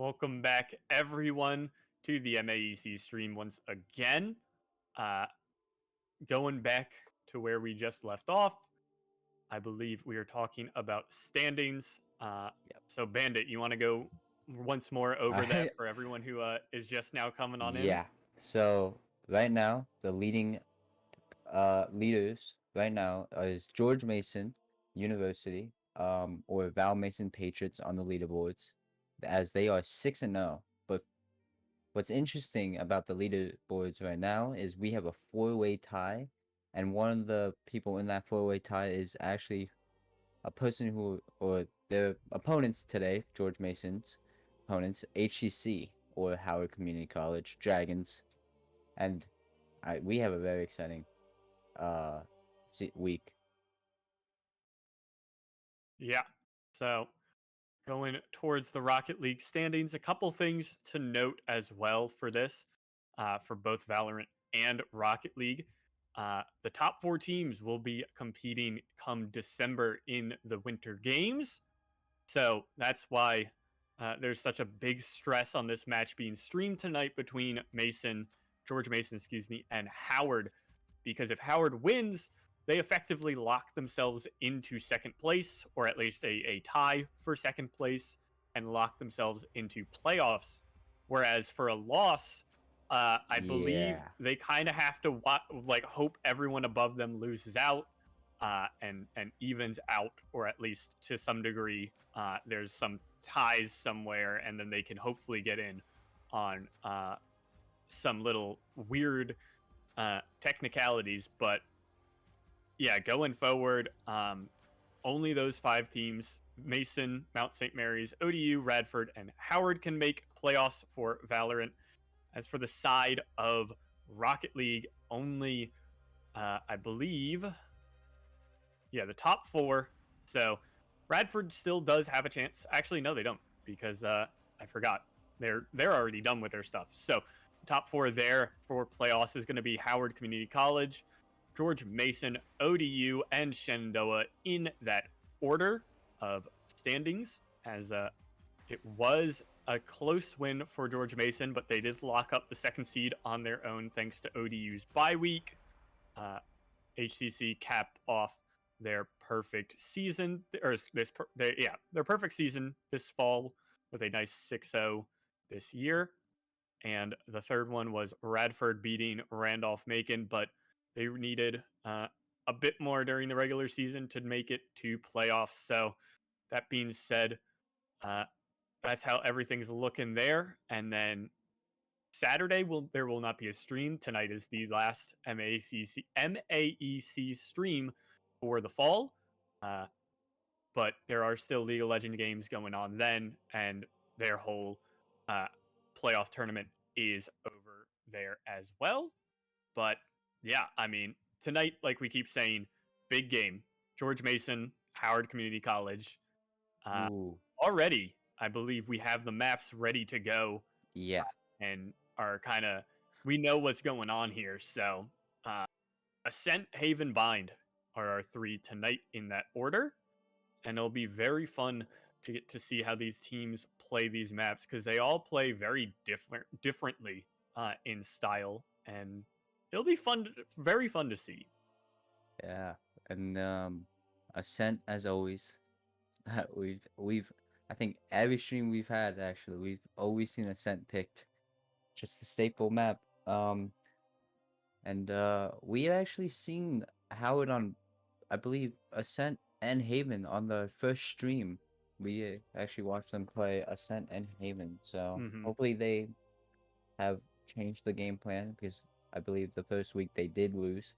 Welcome back, everyone, to the MAEC stream once again. Uh, Going back to where we just left off, I believe we are talking about standings. Yep. So, Bandit, you want to go once more over that I for everyone who is just now coming on in? yeah. So right now the leading leaders right now is George Mason University or Val Mason Patriots on the leaderboards as they are 6-0. But what's interesting about the leaderboards right now is we have a four-way tie, and one of the people in that four-way tie is actually a person who, or their opponents today, George Mason's opponents, HCC or Howard Community College Dragons, and we have a very exciting uh week. Yeah. So, going towards the Rocket League standings, a couple things to note as well for this, for both Valorant and Rocket League. The top four teams will be competing come December in the Winter Games. So that's why there's such a big stress on this match being streamed tonight between George Mason, excuse me, and Howard. Because if Howard wins, they effectively lock themselves into second place, or at least a tie for second place, and lock themselves into playoffs. Whereas for a loss, I believe Yeah. they kind of have to hope everyone above them loses out, and evens out, or at least to some degree, there's some ties somewhere, and then they can hopefully get in on some little weird technicalities. But yeah, going forward, only those five teams: Mason, Mount St. Mary's, ODU, Radford, and Howard can make playoffs for Valorant. As for the side of Rocket League, only I believe, yeah, the top four. So Radford still does have a chance. Actually, no, they don't, because I forgot. They're already done with their stuff. So top four there for playoffs is going to be Howard Community College, George Mason, ODU, and Shenandoah in that order of standings. As it was a close win for George Mason, but they did lock up the second seed on their own thanks to ODU's bye week. Uh, HCC capped off their perfect season, or their perfect season this fall with a nice 6-0 this year. And the third one was Radford beating Randolph Macon, but they needed a bit more during the regular season to make it to playoffs. So that being said, uh, that's how everything's looking there. And then Saturday there will not be a stream. Tonight is the last MAEC stream for the fall. Uh, but there are still League of Legends games going on then, and their whole uh, playoff tournament is over there as well. But yeah, I mean, tonight, like we keep saying, big game. George Mason, Howard Community College. Uh, Ooh. Already, I believe we have the maps ready to go, Yeah. and are kind of, we know what's going on here. So, uh, Ascent, Haven, Bind are our three tonight in that order, and it'll be very fun to get to see how these teams play these maps, because they all play very differently in style, and it'll be very fun to see. Yeah. And Ascent as always. we've I think every stream we've had actually we've always seen Ascent picked. Just a staple map. And we had actually seen Howard on, I believe, Ascent and Haven on the first stream. We actually watched them play Ascent and Haven. So Hmm. hopefully they have changed the game plan because I believe the first week they did lose.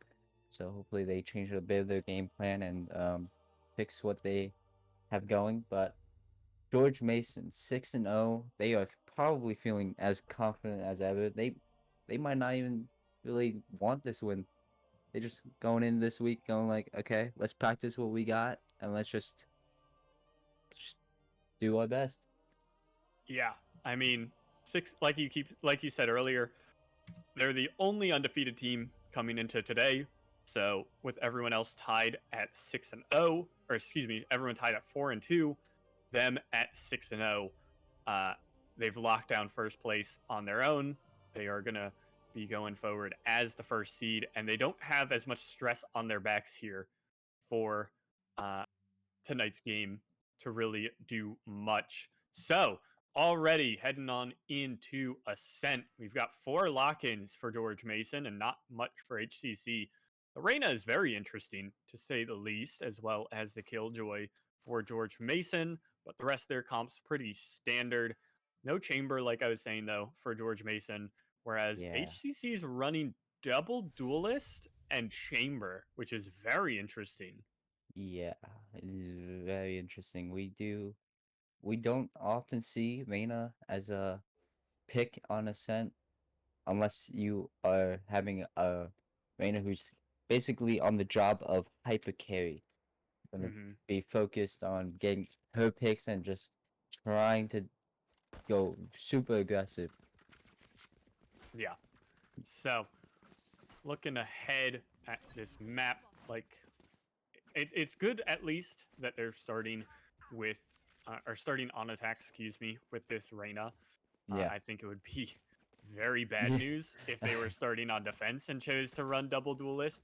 So hopefully they change a bit of their game plan and fix what they have going. But George Mason, 6-0. They are probably feeling as confident as ever. They might not even really want this win. They're just going in this week going like, okay, let's practice what we got and let's just do our best. Yeah, I mean, like you said earlier, they're the only undefeated team coming into today. So with everyone else tied at 6-0, or excuse me, everyone tied at 4-2, them at 6-0. they've locked down first place on their own. They are going to be going forward as the first seed, and they don't have as much stress on their backs here for uh, tonight's game to really do much. So, already heading on into Ascent, we've got 4 lock ins for George Mason and not much for HCC. The Reyna is very interesting, to say the least, as well as the Killjoy for George Mason, but the rest of their comp's pretty standard. No chamber, like I was saying, though, for George Mason, whereas Yeah. HCC is running double duelist and chamber, which is very interesting. Yeah, it is very interesting. We don't often see Reyna as a pick on Ascent unless you are having a Reyna who's basically on the job of hyper carry. Gonna Hmm. be focused on getting her picks and just trying to go super aggressive. Yeah. So, looking ahead at this map, like it's good at least that they're starting with or starting on attack, excuse me, with this Reyna. Yeah. I think it would be very bad news if they were starting on defense and chose to run double duelist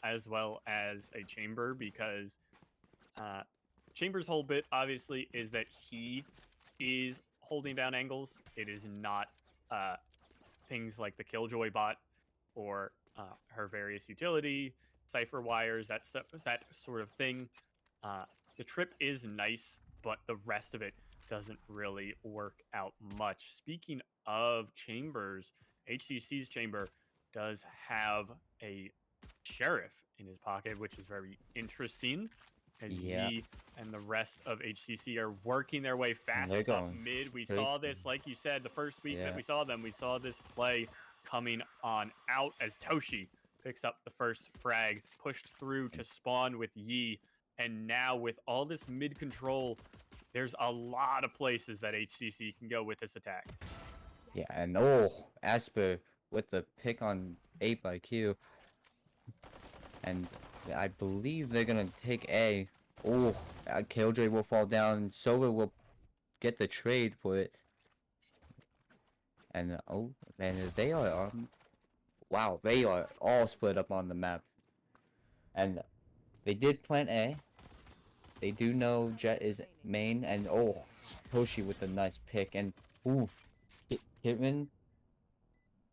as well as a chamber, because uh, Chamber's whole bit obviously is that he is holding down angles. It is not uh, things like the Killjoy bot or her various utility, cipher wires, that sort of thing. Uh, the trip is nice, but the rest of it doesn't really work out much. Speaking of chambers, HCC's chamber does have a sheriff in his pocket, which is very interesting, as Yeah. Yi and the rest of HCC are working their way And fast they're up going mid. We straight. saw this, like you said, the first week that Yeah. we saw them, we saw this play coming on out as Toshi picks up the first frag, pushed through to spawn with Yi. And now with all this mid control, there's a lot of places that HCC can go with this attack. Yeah, and oh, Asper with the pick on 8 by Q. And I believe they're gonna take A. Oh, Killjoy will fall down. Silver will get the trade for it. And oh, and they are wow, they are all split up on the map. And they did plant A. They do know Jet is main, and oh, Toshi with a nice pick, and ooh, Hitman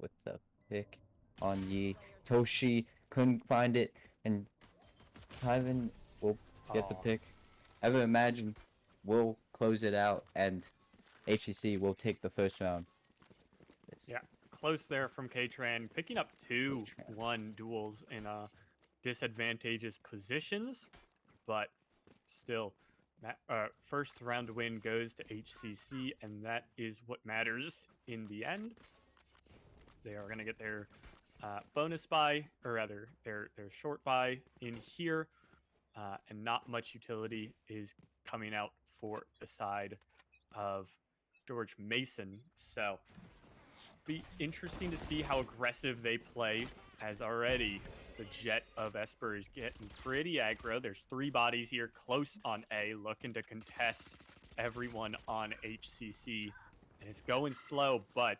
with the pick on Yi. Toshi couldn't find it, and Tyven will get the Oh, pick. Ever imagine we'll close it out, and HCC will take the first round. yeah. Close there from K-Tran, picking up two H-Tran. 1 duels in disadvantageous positions, but still, that first round win goes to HCC, and that is what matters in the end. They are going to get their bonus buy, or rather, their short buy in here, and not much utility is coming out for the side of George Mason. So, be interesting to see how aggressive they play, as already the Jet of Esper is getting pretty aggro. There's 3 bodies here close on A, looking to contest everyone on HCC. And it's going slow, but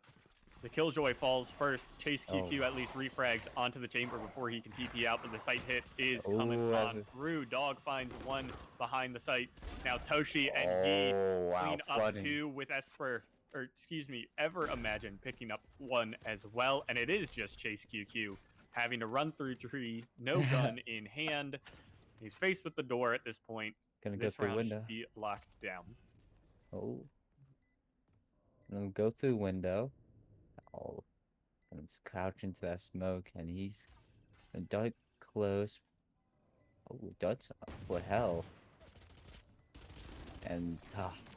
the Killjoy falls first. Chase QQ Oh, at least refrags onto the chamber before he can TP out, but the site hit is coming oh, on through. Dog finds one behind the site. Now Toshi and Yi oh, wow, clean up flooding. 2 with Esper, or excuse me, Ever Imagine picking up 1 as well. And it is just Chase QQ having to run through tree, no gun in hand. He's faced with the door at this point. Gonna go This through round window. should be locked down. Oh, gonna go through window. Oh, gonna just crouch into that smoke, and he's gonna dart close. Oh, darts for hell. And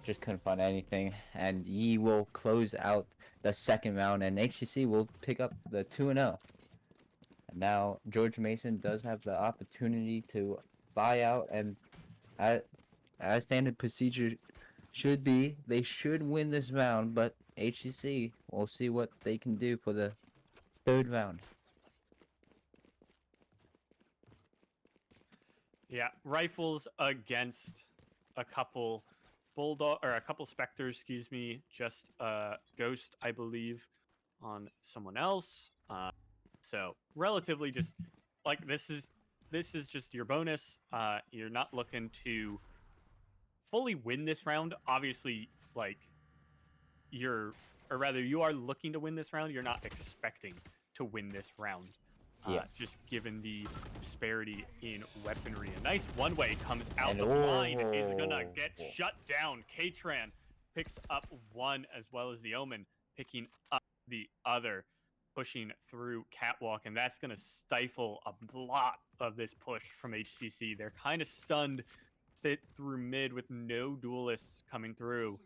just couldn't find anything. And Yi will close out the second round, and HCC will pick up the 2-0. And now George Mason does have the opportunity to buy out, and as standard procedure should be, they should win this round, but HCC will see what they can do for the third round. Yeah, rifles against a couple bulldog or a couple specters, excuse me, just ghost, I believe, on someone else. So relatively just like this is just your bonus. You're not looking to fully win this round. Obviously, like or rather, you are looking to win this round. You're not expecting to win this round. Yeah. Just given the disparity in weaponry. A nice one-way comes out. And The blind is gonna oh. get shut down. Katran picks up one as well as the Omen picking up the other, pushing through Catwalk, and that's gonna stifle a lot of this push from HCC. They're kind of stunned, sit through mid with no duelists coming through.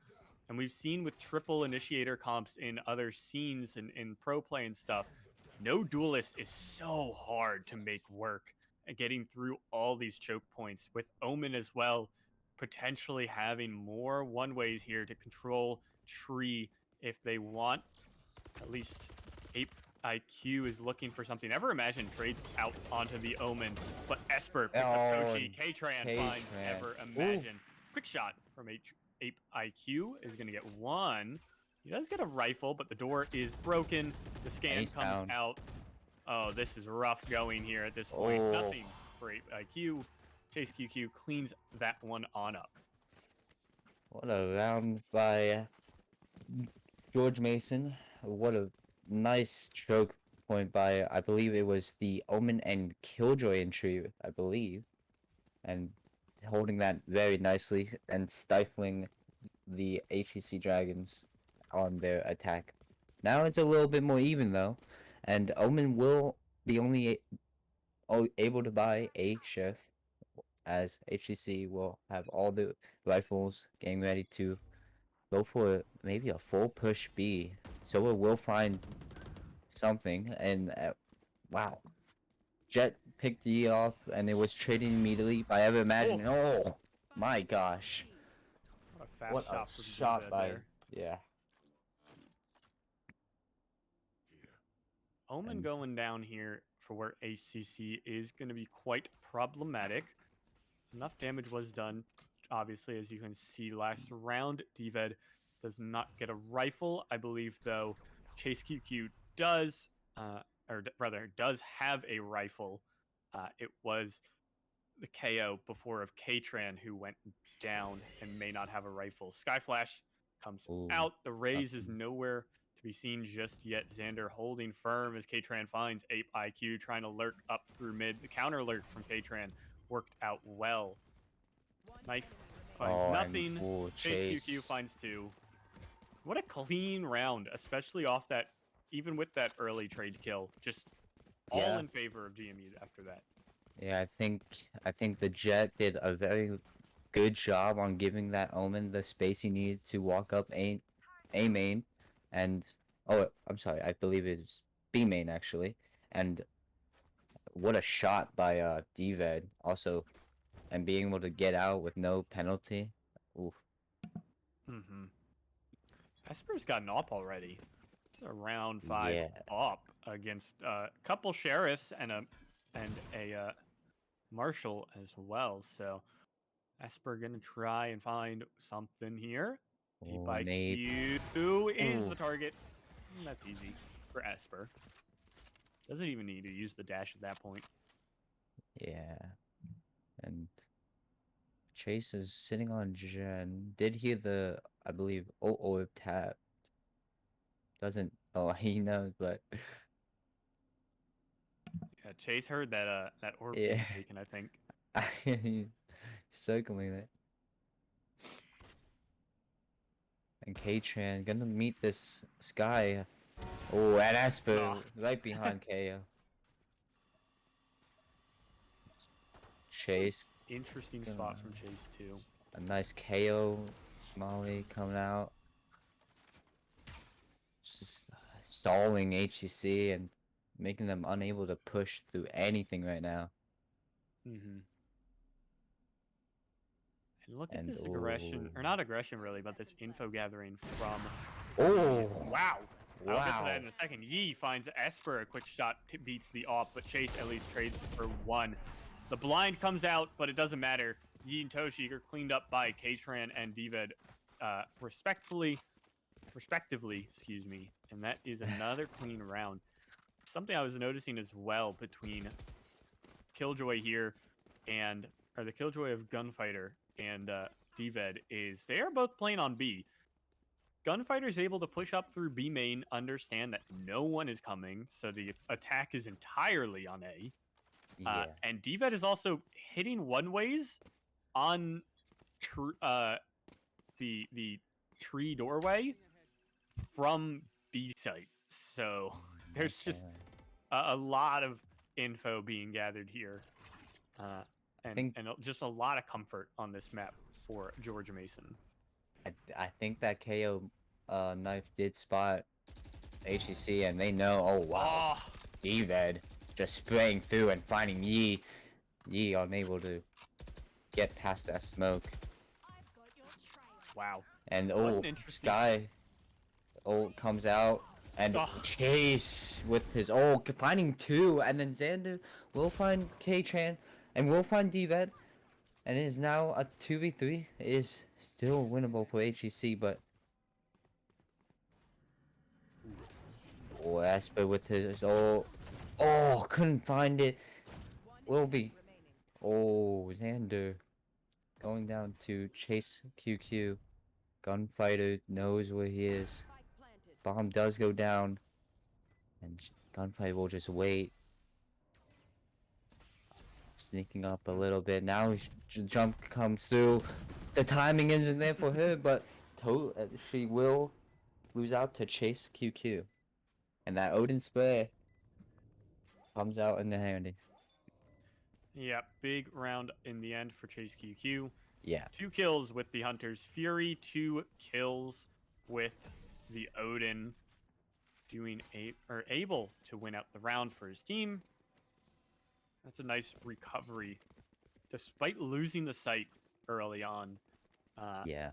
And we've seen with triple initiator comps in other scenes and in pro play and stuff, no duelist is so hard to make work and getting through all these choke points with Omen as well, potentially having more one ways here to control tree if they want. At least Ape IQ is looking for something. Never imagine trades out onto the Omen, but Esper picks up Koshi. K-Tran finds Ever Imagine. Quick shot from Ape IQ is going to get one. He does get a rifle, but the door is broken. The scan comes out. Oh, this is rough going here at this point. Nothing for Ape IQ. Chase QQ cleans that one on up. What a round by George Mason. What a nice choke point by, I believe it was the Omen and Killjoy entry, I believe. And holding that very nicely and stifling the HCC Dragons on their attack. Now it's a little bit more even though, and Omen will be only able to buy a shift, as HCC will have all the rifles getting ready to go for maybe a full push B. So it will find something, and wow, Jet picked E off, and it was traded immediately by Ever Imagine. Oh my gosh! What a shot by there. yeah. Omen going down here for where HCC is going to be quite problematic. Enough damage was done, obviously, as you can see last round. DVED does not get a rifle. I believe, though, Chase QQ does, or rather, does have a rifle. It was the KO before of Katran who went down and may not have a rifle. Skyflash comes out. The raise is nowhere to be seen just yet. Xander holding firm as Katran finds Ape IQ trying to lurk up through mid. The counter lurk from Katran worked out well. Knife finds nothing. Chase QQ finds two. What a clean round, especially off that, even with that early trade kill. Just all in favor of GMU after that. Yeah, I think the Jet did a very good job on giving that Omen the space he needed to walk up A main, and I'm sorry, I believe it's B main actually. And what a shot by DVED also, and being able to get out with no penalty. Oof. Esper's got an op already. It's a round 5 op against a couple sheriffs and a marshal as well. So Esper gonna try and find something here. Ape IQ is the target. That's easy for Esper. Doesn't even need to use the dash at that point. Yeah. And Chase is sitting on Jen. Did hear the, I believe, orb tapped. Doesn't, he knows, but yeah, Chase heard that that orb was taken, I think. He's circling it. And K-Tran gonna meet this Sky. Oh, and Asper right behind KO. Chase. Interesting spot from Chase too. A nice KO Molly coming out. Just stalling HCC and making them unable to push through anything right now. And look at this aggression, or not aggression really, but this info gathering from... Wow! I'll get to that in a second. Yi finds Esper, a quick shot beats the off, but Chase at least trades for one. The blind comes out, but it doesn't matter. Yi and Toshi are cleaned up by Katran and Dved, respectively, excuse me. And that is another clean round. Something I was noticing as well between Killjoy here or the Killjoy of Gunfighter and Dved is they are both playing on B. Gunfighter's able to push up through B main, understand that no one is coming, so the attack is entirely on A. Yeah. And Dved is also hitting one ways on the tree doorway from B site. So there's just a lot of info being gathered here, and just a lot of comfort on this map for George Mason. I think that KO knife did spot HCC, and they know. Oh wow, Dved just spraying through and finding Yi. Yi unable to get past that smoke. Wow. And Sky comes out and Chase with his finding two, and then Xander will find K-Tran and will find Dved, and it is now a 2v3. It is still winnable for HCC, but Esper with his couldn't find it. Will be Xander going down to Chase QQ. Gunfighter knows where he is. Bomb does go down, and Gunfighter will just wait. Sneaking up a little bit. Now jump comes through. The timing isn't there for her, but she will lose out to Chase QQ. And that Odin spray comes out in the handy. Yeah, big round in the end for Chase QQ. Yeah. 2 kills with the Hunter's Fury, 2 kills with the Odin, able to win out the round for his team. That's a nice recovery, despite losing the site early on. Yeah.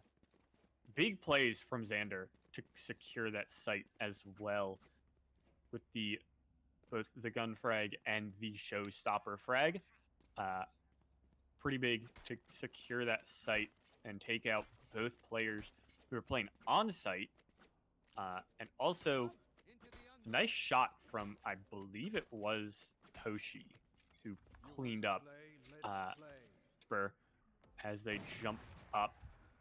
Big plays from Xander to secure that site as well, with both the gun frag and the showstopper frag. Pretty big to secure that site and take out both players who are playing on site. And also, a nice shot from, I believe it was Toshi, who cleaned up Esper as they jumped up.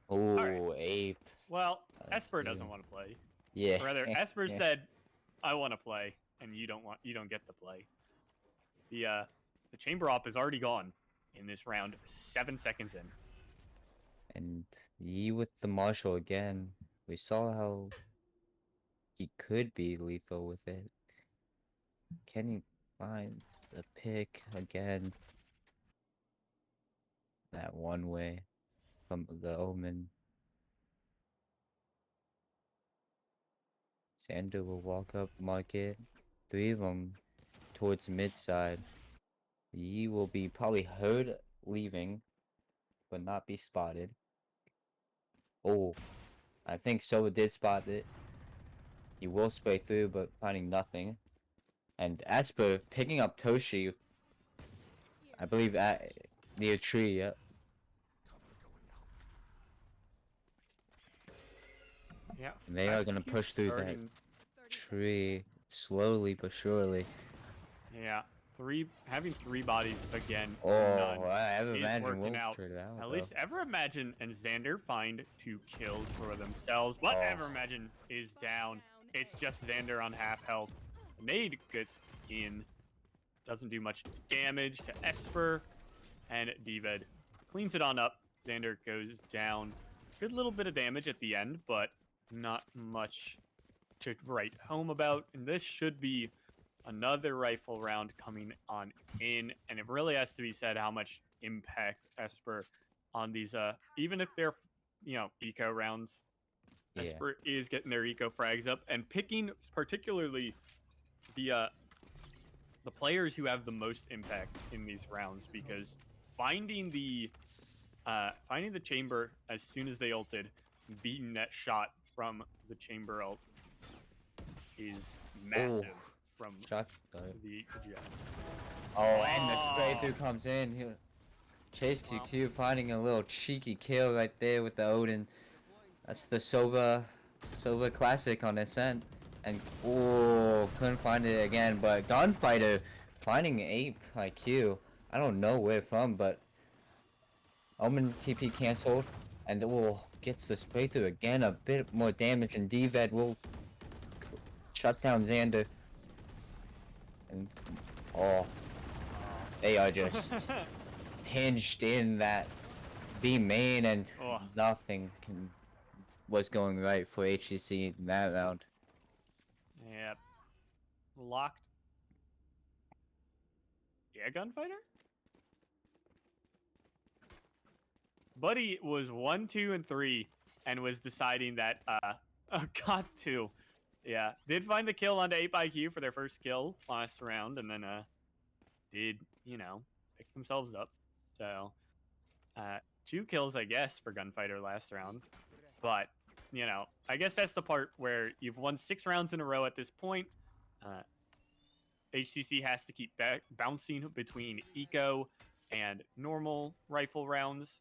Oh, Ape. Well, Esper doesn't want to play. Yeah. Or rather, Esper said, "I want to play," and you don't get to play. The chamber op is already gone in this round, 7 seconds in. And Yi with the Marshall again. We saw how he could be lethal with it. Can he find the pick again? That one way from the Omen. Xander will walk up market. 3 of them towards mid side. Yi will be probably heard leaving, but not be spotted. Oh, I think Sova did spot it. He will spray through, but finding nothing. And Esper picking up Toshi, I believe at near a tree. Yep. Yeah. And they are gonna push through that tree slowly but surely. Yeah. Having 3 bodies again. Ever Imagine working out. At least Ever Imagine and Xander find 2 kills for themselves, but Ever Imagine is down. It's just Xander on half health. Nade gets in, doesn't do much damage to Esper, and Dved cleans it on up. Xander goes down. Good little bit of damage at the end, but not much to write home about. And this should be another rifle round coming on in, and it really has to be said how much impact Esper on these even if they're eco rounds. Esper is getting their eco frags up and picking particularly the players who have the most impact in these rounds, because finding the chamber as soon as they ulted, beating that shot from the chamber ult is massive. From the jet. And the spray through comes in. Chase Wow. QQ finding a little cheeky kill right there with the Odin. That's the Sova Classic on Ascent. And oh, couldn't find it again. But Gunfighter finding Ape IQ. I don't know where from, but Omen TP canceled. And oh, gets the spray through again. A bit more damage, and DVED will shut down Xander. And oh, they are just hinged in that B main, and Oh. nothing was going right for HCC in that round. Yep. Locked. Yeah, Gunfighter? Buddy was 1, 2, and 3 and was deciding that got to. Yeah. Did find the kill onto 8IQ for their first kill last round, and then did, you know, pick themselves up. So 2 kills, I guess, for Gunfighter last round. But, you know, I guess that's the part where you've won 6 rounds in a row at this point. HCC has to keep bouncing between eco and normal rifle rounds.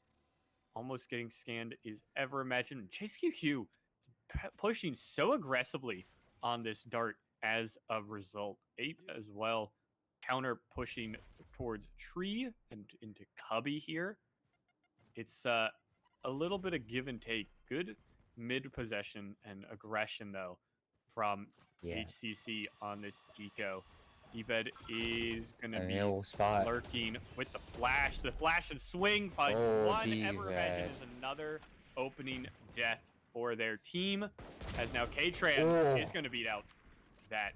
Almost getting scanned is ever imagined. Chase QQ is pushing so aggressively on this dart as a result. Ape as well, counter pushing towards tree and into cubby here. It's a little bit of give and take. Good mid possession and aggression though from HCC on this eco. Deved is gonna be lurking with the flash. The flash and swing finds one. Ever imagine is another opening death for their team. As now K-Tran is gonna beat out that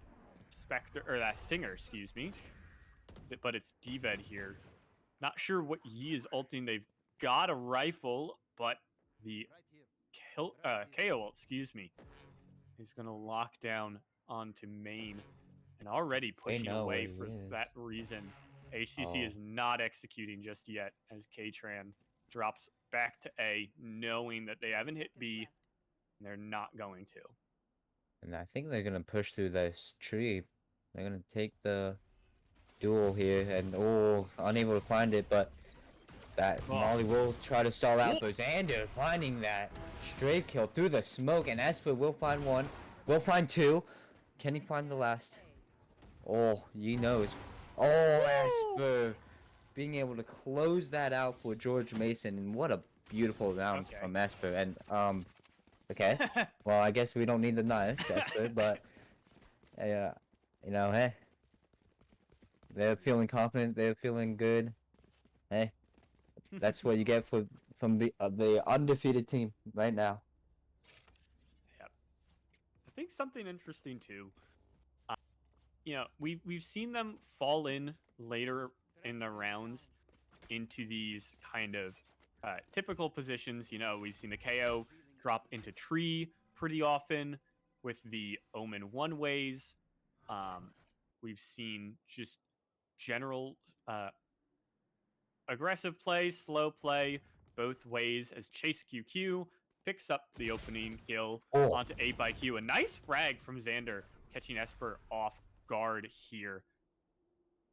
Spectre or that Singer, excuse me. But it's Deved here. Not sure what Yi is ulting. They've got a rifle, but the KO ult, excuse me, is gonna lock down onto main. And already pushing away for that reason. HCC is not executing just yet as K-Tran drops back to A, knowing that they haven't hit B, and they're not going to. And I think they're going to push through this tree. They're going to take the duel here, and unable to find it, but that Molly will try to stall out, but Xander finding that straight kill through the smoke, and Esper will find one, will find two. Can he find the last? Oh, he knows. Oh, Esper being able to close that out for George Mason, and what a beautiful round from Esper. And okay, well, I guess we don't need the knives, Esper, but yeah, you know, hey, they're feeling confident, they're feeling good. Hey, that's what you get from the undefeated team right now. Yep. I think something interesting too. You know, we've seen them fall in later in the rounds into these kind of typical positions. You know, we've seen the KO drop into tree pretty often with the Omen one ways. We've seen just general aggressive play, slow play, both ways as Chase QQ picks up the opening kill onto 8IQ. A nice frag from Xander, catching Esper off guard here.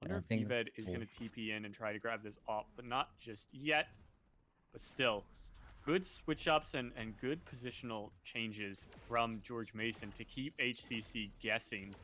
I wonder if Deved is going to TP in and try to grab this op, but not just yet. But still, good switch ups and good positional changes from George Mason to keep HCC guessing.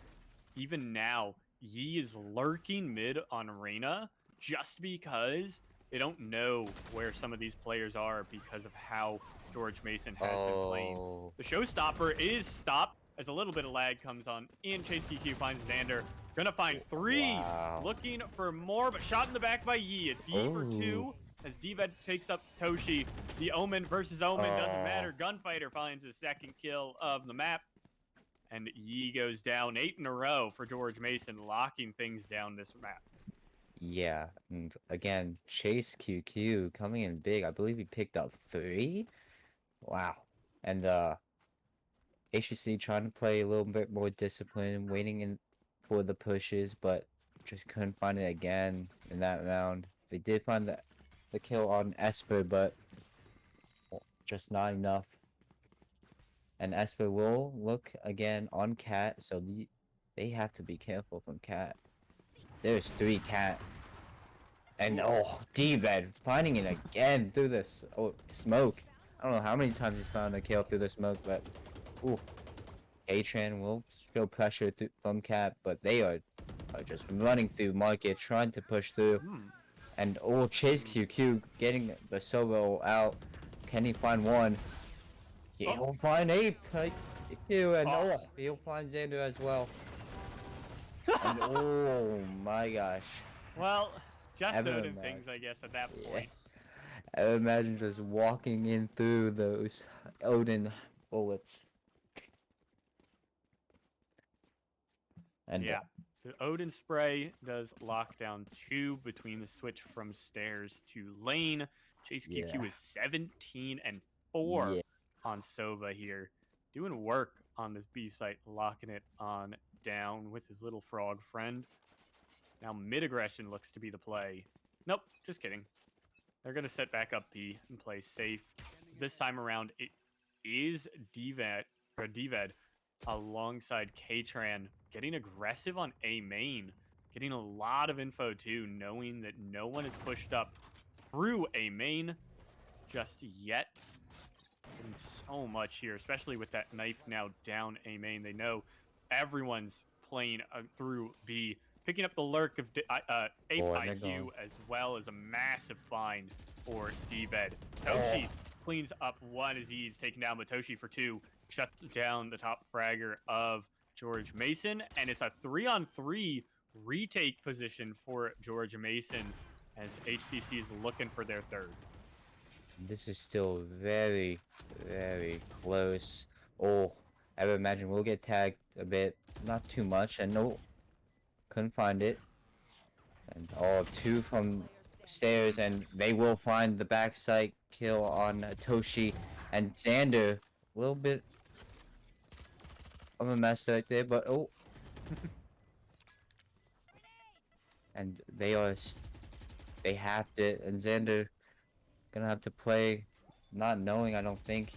Even now, Yi is lurking mid on Reyna just because they don't know where some of these players are because of how George Mason has been playing. The showstopper is stopped as a little bit of lag comes on in. Chase QQ finds Xander. Gonna find 3. Looking for more, but shot in the back by Yi. It's Yi for 2 as Deved takes up Toshi. The Omen versus Omen doesn't matter. Gunfighter finds his second kill of the map. And Yi goes down 8 in a row for George Mason, locking things down this map. Yeah, and again, Chase QQ coming in big. I believe he picked up 3. Wow. And HCC trying to play a little bit more discipline, waiting in for the pushes, but just couldn't find it again in that round. They did find the kill on Esper, but just not enough. And Esper will look again on Cat, so they have to be careful from Cat. There's 3 Cat. And Ooh. oh, D-Ved finding it again through this smoke. I don't know how many times he's found a kill through the smoke, but ooh, Atran will show pressure from Cap, but they are just running through market, trying to push through. Hmm. And oh, Chase QQ getting the solo out. Can he find one? Yeah, he'll find Ape. Q, and Oh. oh, he'll find Xander as well. And oh my gosh. Well, just Ever Odin imagine. things, I guess, at that Yeah. point. I imagine just walking in through those Odin bullets. And Yeah. The Odin spray does lock down 2 between the switch from stairs to lane. Chase yeah, QQ is 17 and 4 yeah. on Sova here. Doing work on this B site, locking it on down with his little frog friend. Now mid aggression looks to be the play. Nope, just kidding. They're going to set back up B and play safe. This time around, it is Dved alongside Katran getting aggressive on A main, getting a lot of info too, knowing that no one is pushed up through A main just yet. Getting so much here, especially with that knife now down A main. They know everyone's playing through B. Picking up the lurk of Ape Oh, and they're IQ going. as well as a massive find for D-Bed. Oh. Toshi cleans up 1 as he's taken down Matoshi for 2. Shuts down the top fragger of George Mason. And it's a 3-on-3 retake position for George Mason as HCC is looking for their 3rd. This is still very, very close. Oh, I would imagine we'll get tagged a bit. Not too much. And no, couldn't find it. And oh, 2 from stairs, and they will find the backside kill on Toshi. And Xander, a little bit of a mess right there, but oh. And they halved it, and Xander gonna have to play not knowing, I don't think.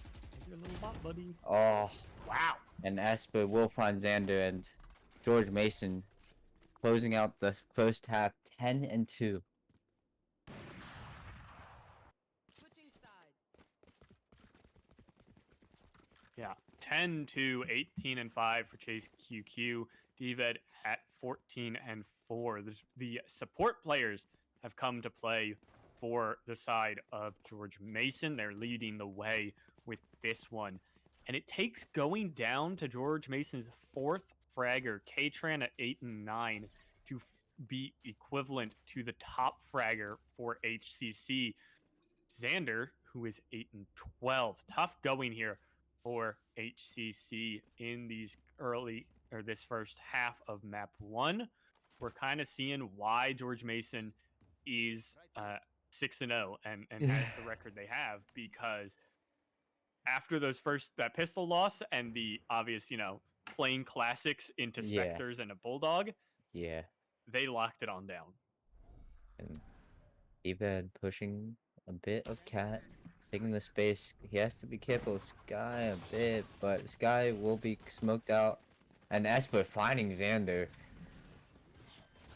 Your little bot, buddy. Oh, Wow. and Esper will find Xander, and George Mason closing out the first half 10 and 2. Switching sides. Yeah, 10 to 18 and 5 for Chase QQ. Dved at 14 and 4. The support players have come to play for the side of George Mason. They're leading the way with this one. And it takes going down to George Mason's 4th fragger, Katran at 8 and 9, to be equivalent to the top fragger for HCC. Xander, who is 8 and 12. Tough going here for HCC in these this first half of map 1. We're kind of seeing why George Mason is 6-0 and has the record they have, because after that pistol loss and the obvious, playing classics into Yeah. Spectres and a Bulldog, Yeah. they locked it on down. And Ebed pushing a bit of Cat, taking the space. He has to be careful of Sky a bit, but Sky will be smoked out. And Esper finding Xander.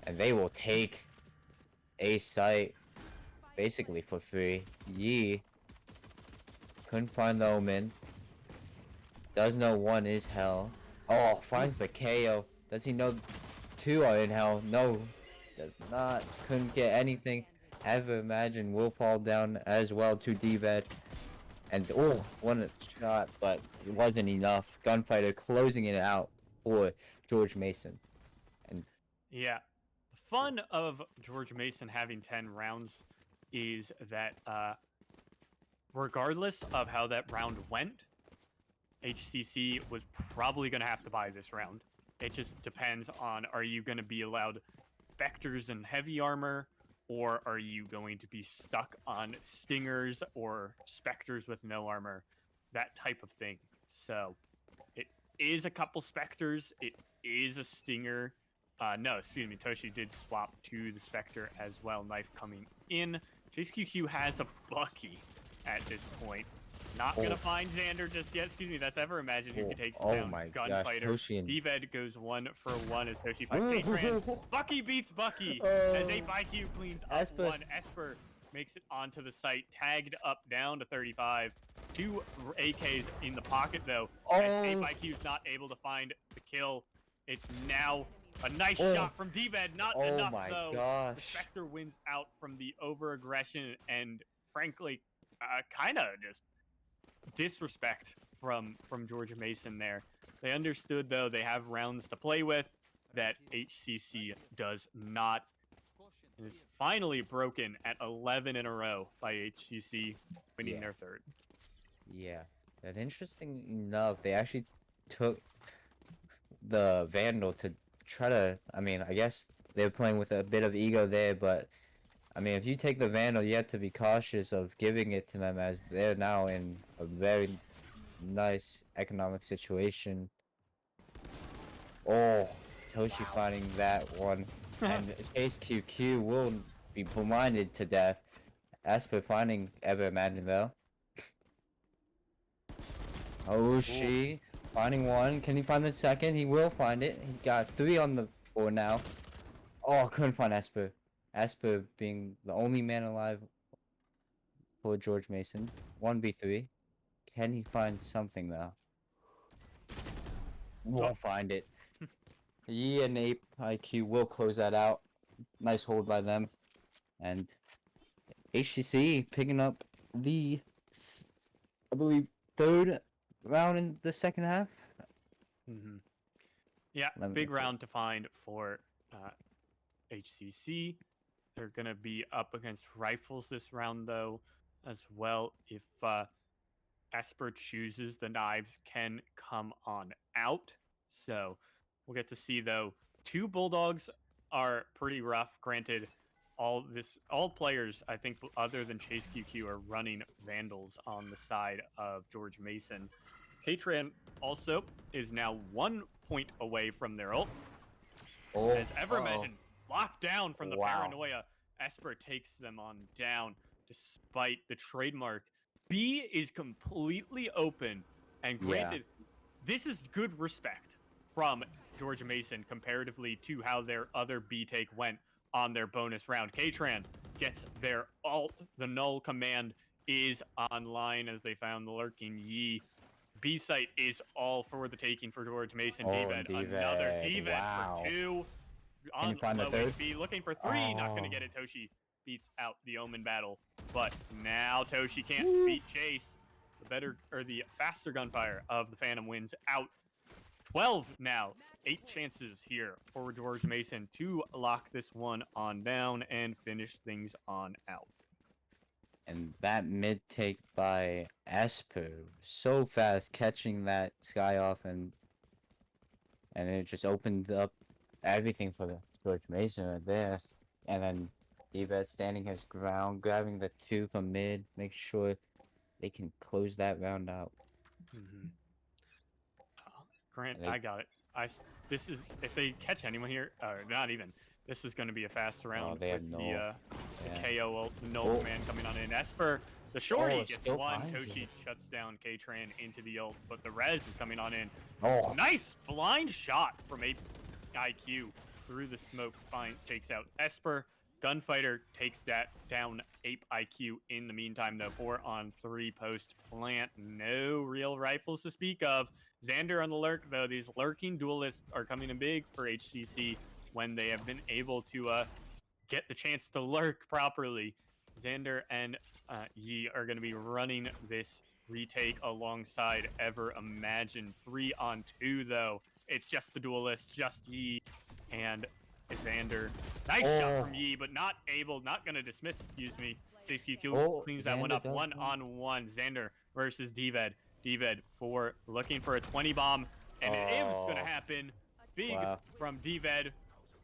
And they will take a site basically for free. Yi couldn't find the Omen. Does know 1 is hell. Oh, finds the KO. Does he know 2 are in hell? No, does not. Couldn't get anything. Ever imagine will fall down as well to Dved. And oh, one shot, but it wasn't enough. Gunfighter closing it out for George Mason. And yeah, the fun of George Mason having 10 rounds is that regardless of how that round went, HCC was probably going to have to buy this round. It just depends on, are you going to be allowed Spectres and heavy armor, or are you going to be stuck on Stingers or Spectres with no armor? That type of thing. So it is a couple Spectres. It is a Stinger. No, excuse me. Toshi did swap to the Spectre as well. Knife coming in. Chase QQ has a Bucky at this point. Not gonna find Xander just yet. Excuse me, that's Ever Imagine who takes Oh down my gosh, Gunfighter. Toshi and D-Ved goes 1-for-1 as Toshi fights Patron. Bucky beats Bucky as Ape IQ cleans up Esper. one. Esper makes it onto the site, tagged up down to 35. 2 AKs in the pocket though, as Ape IQ's not able to find the kill. It's now a nice shot from D-Ved, not enough my though. gosh. The Spectre wins out from the over-aggression and frankly, kind of just disrespect from Georgia Mason there. They understood though they have rounds to play with that HCC does not. And it's finally broken at 11 in a row by HCC, winning their third. Yeah, and interesting enough, they actually took the Vandal to try to. I mean, I guess they were playing with a bit of ego there, but I mean, if you take the Vandal, you have to be cautious of giving it to them as they're now in a very nice economic situation. Oh, Toshi finding that one, and Chase QQ will be blinded to death. Esper finding Ever Imagine though. Oh, she finding one. Can he find the second? He will find it. He got 3 on the board now. Oh, couldn't find Esper. Esper being the only man alive for George Mason. 1v3. Can he find something though? Won't find it. Yi and Ape IQ will close that out. Nice hold by them. And HCC picking up the, I believe, 3rd round in the second half. Yeah, Let me big look at- round to find for HCC. They're going to be up against Rifles this round, though, as well. If Esper chooses, the knives can come on out. So we'll get to see, though. 2 Bulldogs are pretty rough. Granted, all players, I think, other than Chase QQ, are running Vandals on the side of George Mason. Katran also is now 1 point away from their ult. As Ever Imagine locked down from the paranoia, Esper takes them on down despite the trademark. B is completely open, and granted, this is good respect from Georgia Mason comparatively to how their other B take went on their bonus round. Katran gets their ult. The null command is online as they found the lurking Yi. B site is all for the taking for George Mason. D-Ved, another D-Ved for 2. Can you find the low 3rd? HP, looking for 3. Not going to get it. Toshi beats out the Omen battle. But now Toshi can't beat Chase. The faster gunfire of the Phantom wins out. 12 now. 8 chances here for George Mason to lock this one on down and finish things on out. And that mid take by Esper, so fast, catching that Sky off, and it just opened up everything for the George Mason right there. And then D-Bet standing his ground, grabbing the 2 from mid, make sure they can close that round out. Grant, I got it. This is, if they catch anyone here, or not even, this is going to be a fast round with the KO ult, the null command coming on in. Esper, the shorty gets 1. Toshi shuts down Katran into the ult, but the res is coming on in. Nice blind shot from Ape IQ through the smoke. Takes out Esper. Gunfighter takes that down Ape IQ in the meantime, though. 4 on 3 post plant. No real rifles to speak of. Xander on the lurk, though. These lurking duelists are coming in big for HCC when they have been able to get the chance to lurk properly. Xander and Yi are going to be running this retake alongside Ever Imagine. 3 on 2, though. It's just the duelists, just Yi and Xander. Nice shot from Yi, but not going to dismiss, excuse me. JQQ cleans that one up. 1 on 1. Xander versus D-Ved. D-Ved looking for a 20 bomb, and it is going to happen. Big from D-Ved,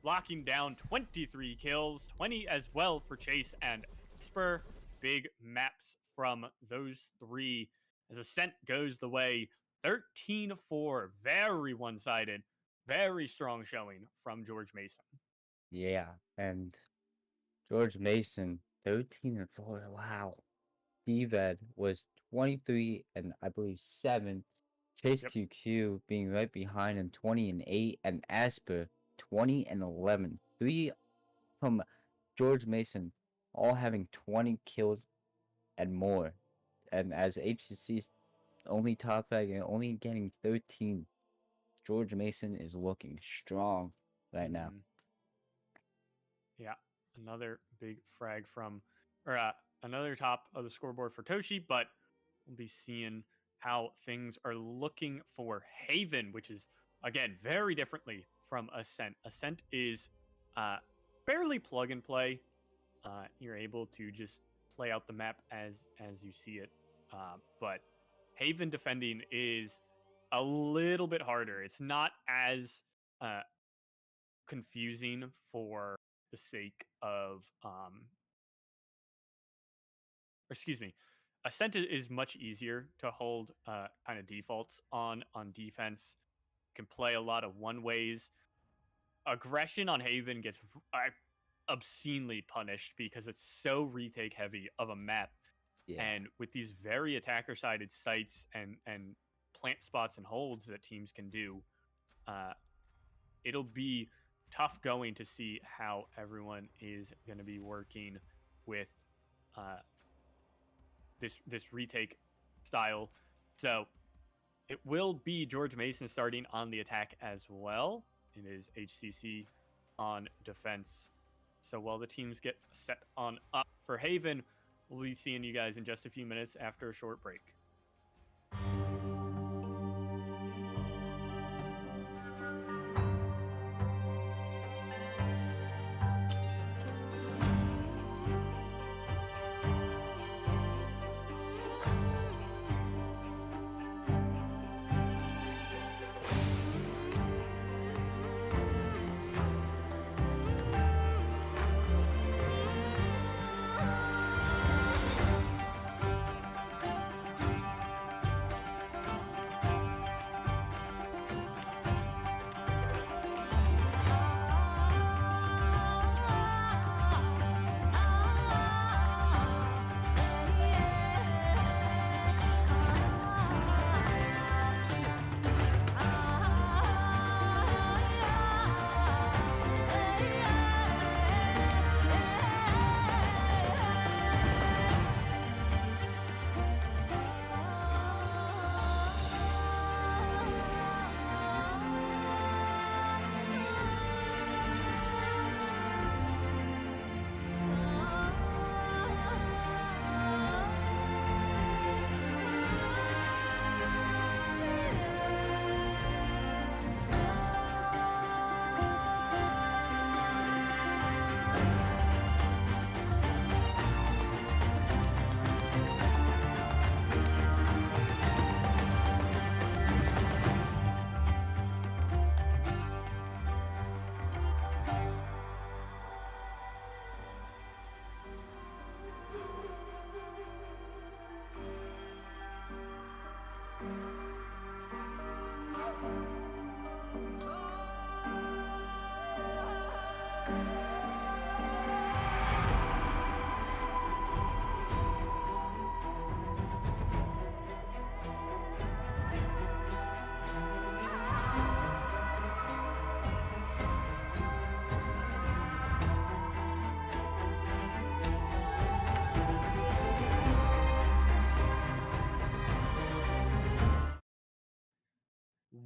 locking down 23 kills, 20 as well for Chase and Esper. Big maps from those 3 as Ascent goes the way. 13-4, very one-sided, very strong showing from George Mason. Yeah, and George Mason, 13-4, wow. D-Ved was 23 and I believe 7. Chase Yep. QQ being right behind him, 20 and 8, and Asper 20 and 11. 3 from George Mason, all having 20 kills and more. And as HCC's only top frag and only getting 13, George Mason is looking strong right now. Mhm. Yeah, another big frag from, or another top of the scoreboard for Toshi, but we'll be seeing how things are looking for Haven, which is again very differently from Ascent. Ascent is fairly plug and play. You're able to just play out the map as you see it, but Haven defending is a little bit harder. It's not as uh, confusing for the sake of excuse me, Ascent is much easier to hold kind of defaults on defense. Can play a lot of one ways. Aggression on Haven gets obscenely punished because it's so retake heavy of a map, Yeah. and with these very attacker sided sites and plant spots and holds that teams can do, uh, it'll be tough going to see how everyone is going to be working with uh, this retake style. So it will be George Mason starting on the attack as well. It is HCC on defense. So while the teams get set on up for Haven, we'll be seeing you guys in just a few minutes after a short break.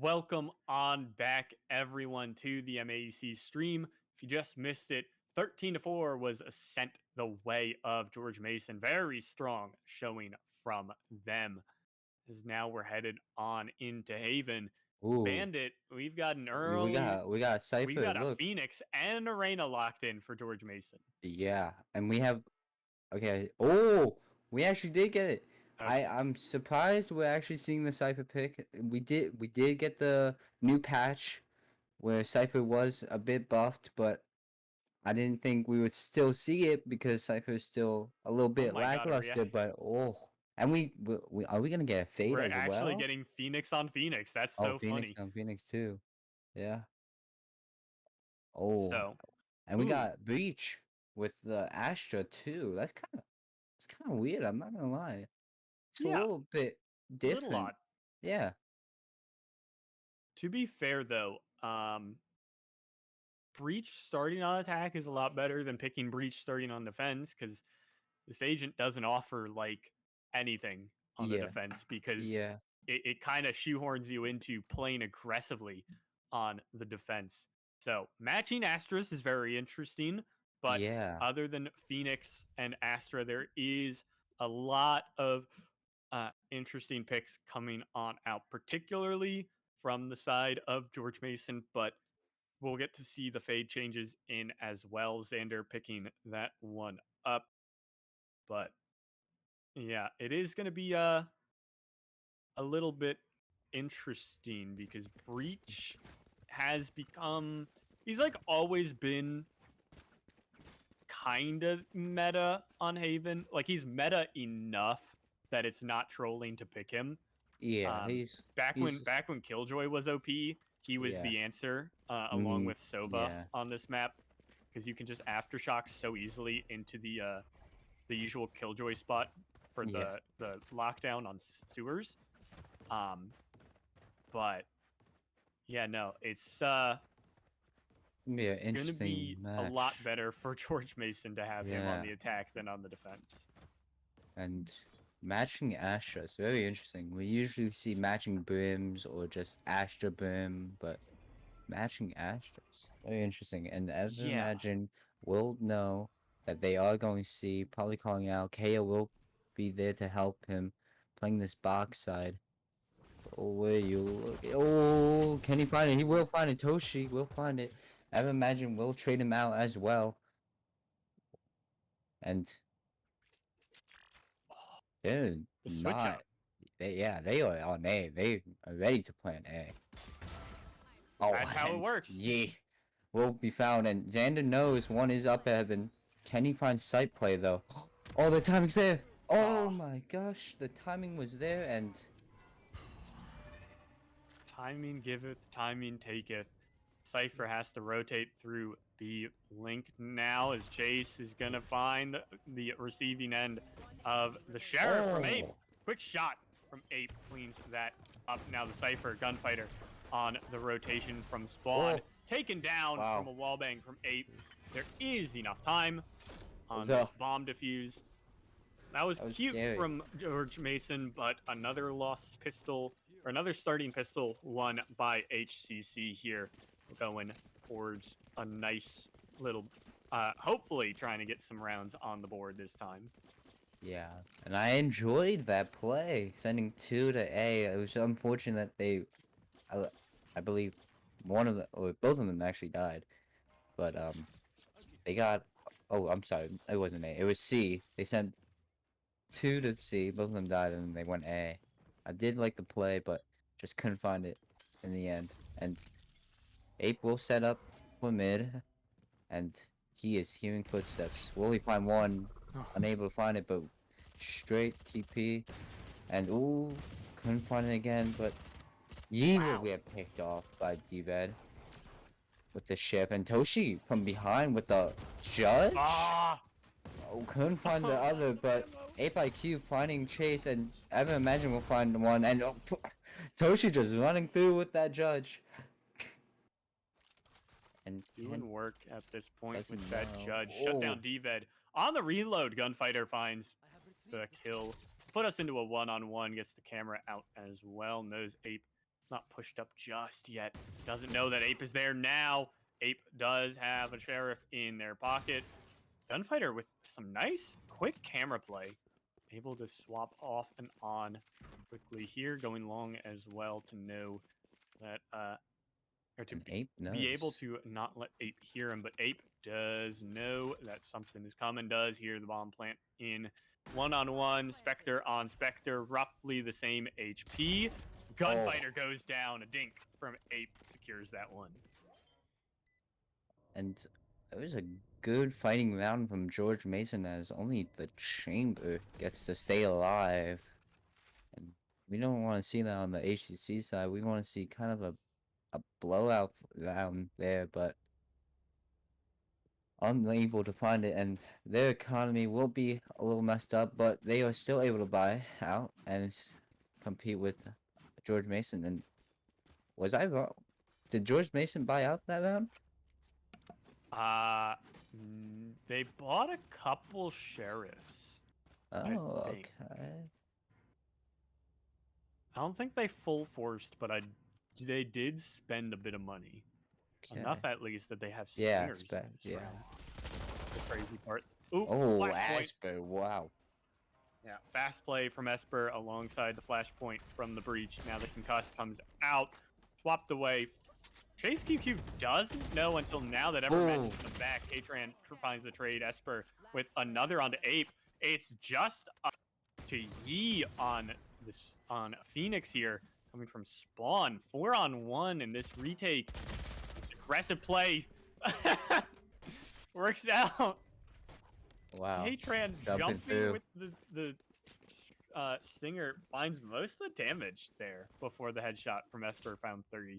Welcome on back, everyone, to the MAEC stream. If you just missed it, 13-4 was Ascent the way of George Mason. Very strong showing from them. As now we're headed on into Haven. Ooh. Bandit, we've got an We early. got Cypher. We've got a Look. Phoenix and an Arena locked in for George Mason. Yeah, and we have okay. Oh, we actually did get it. Okay. I'm surprised we're actually seeing the Cypher pick. We did get the new patch where Cypher was a bit buffed, but I didn't think we would still see it because Cypher is still a little bit my God, lackluster. But and we are we gonna get a fade We're as well? actually getting Phoenix on Phoenix. That's so Phoenix funny. on Phoenix too. Yeah. Oh, So, and we got Breach with the Astra too. That's kind of weird. I'm not gonna lie. a Yeah, little bit a little different. odd. Yeah. To be fair, though, Breach starting on attack is a lot better than picking Breach starting on defense because this agent doesn't offer like anything on the Yeah. defense because Yeah. it kind of shoehorns you into playing aggressively on the defense. So matching Astras is very interesting, but Yeah. other than Phoenix and Astra, there is a lot of interesting picks coming on out, particularly from the side of George Mason, but we'll get to see the fade changes in as well. Xander picking that one up. But yeah, it is going to be a little bit interesting because Breach has become, he's like always been kind of meta on Haven. Like he's meta enough that it's not trolling to pick him. Yeah. He's Back when Killjoy was OP, he was yeah. the answer along with Sova Yeah. on this map because you can just aftershock so easily into the usual Killjoy spot for Yeah. the lockdown on sewers. But yeah, no, it's Yeah. gonna Interesting be a lot match. better for George Mason to have him on Yeah. the attack than on the defense. And matching Astra is very interesting. We usually see matching Brims or just Astra Brim, but matching Astras. Very interesting. And as I Yeah. imagine, we'll know that they are going to see, probably calling out. Kaya will be there to help him playing this box side. Oh, where you look? Oh, can he find it? He will find it. Toshi will find it. I imagine we'll trade him out as well. And they're The switch not. up. They are on A. They are ready to plan A. Oh, That's how it and works. yeah, will be found. And Xander knows one is up Evan. Can he find sight play though? Oh, the timing's there. Oh Oh, my gosh, the timing was there, and timing giveth, timing taketh. Cypher has to rotate through B Link now as Chase is going to find the receiving end of the Sheriff from Ape. oh, Quick shot from Ape cleans that up. Now the Cypher gunfighter on the rotation from Spawn. oh, Taken down wow. from a wallbang from Ape. There is enough time on So- this bomb defuse. That was cute scary. from George Mason, but another lost pistol, or another starting pistol won by HCC here. Going towards a nice little, hopefully trying to get some rounds on the board this time. Yeah, and I enjoyed that play, sending 2 to A. It was unfortunate that I believe one of them, or both of them actually died, but they got. Oh, I'm sorry, it wasn't A. It was C. They sent 2 to C. Both of them died, and they went A. I did like the play, but just couldn't find it in the end. And Ape will set up for mid, and he is hearing footsteps. Will he find one? Unable to find it, but straight TP. And ooh, couldn't find it again, but Yi will Wow. get picked off by D-Bed with the ship. And Toshi from behind with the judge? Ah, Oh, couldn't find the other, but Ape IQ finding Chase, and Evan Imagine will find one. And oh, Toshi just running through with that judge. And doing work at this point doesn't with that know. judge. Shut Oh. down D-Ved. On the reload, Gunfighter finds the kill. Put us into a one-on-one, gets the camera out as well. Knows Ape not pushed up just yet. Doesn't know that Ape is there now. Ape does have a Sheriff in their pocket. Gunfighter with some nice, quick camera play. Able to swap off and on quickly here. Going long as well to know that, or to And Ape knows. be able to not let Ape hear him, but Ape does know that something is coming, does hear the bomb plant in one-on-one, Spectre on Spectre, roughly the same HP. Gunfighter goes down, a dink from Ape secures that one. And it was a good fighting round from George Mason as only the Chamber gets to stay alive. And we don't want to see that on the HCC side. We want to see kind of a blowout round there, but unable to find it, and their economy will be a little messed up, but they are still able to buy out and compete with George Mason. And was I wrong? Did George Mason buy out that round? They bought a couple sheriffs. Oh, think. okay. I don't think they full forced, but they did spend a bit of money. Enough at least that they have Yeah, stingers. in this yeah. round. That's the crazy part. Ooh, Oh, flash point. Asper, wow. Yeah, fast play from Esper alongside the flashpoint from the breach. Now the concuss comes out, swapped away. Chase QQ doesn't know until now that Ever mentions them back. Atran finds the trade. Esper with another onto Ape. It's just up to Yi on this on Phoenix here, coming from Spawn. 4-on-1 in this retake. It's aggressive play. Works out. Wow. Atran jumping with the Stinger finds most of the damage there before the headshot from Esper found 30.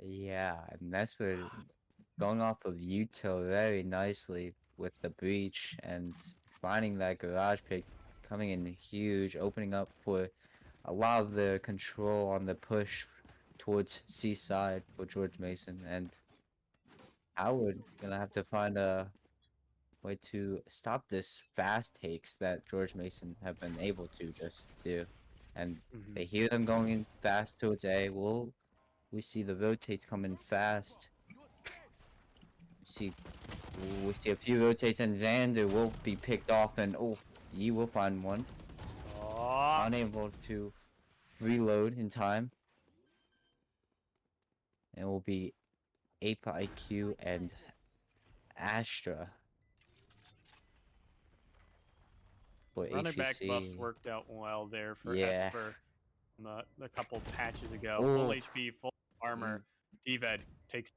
Yeah, and that's where going off of Util very nicely with the breach and finding that garage pick coming in huge, opening up for a lot of the control on the push towards Seaside for George Mason, and Howard gonna have to find a way to stop this fast takes that George Mason have been able to just do. And they hear them going in fast towards A. We see the rotates coming fast. We see a few rotates, and Xander will be picked off, and Yi will find one. Unable to reload in time. And it will be Ape IQ and Astra for Running back buffs HCC. worked out well there for Yeah. Esper a couple patches ago. Ooh. Full HP, full armor. DVED takes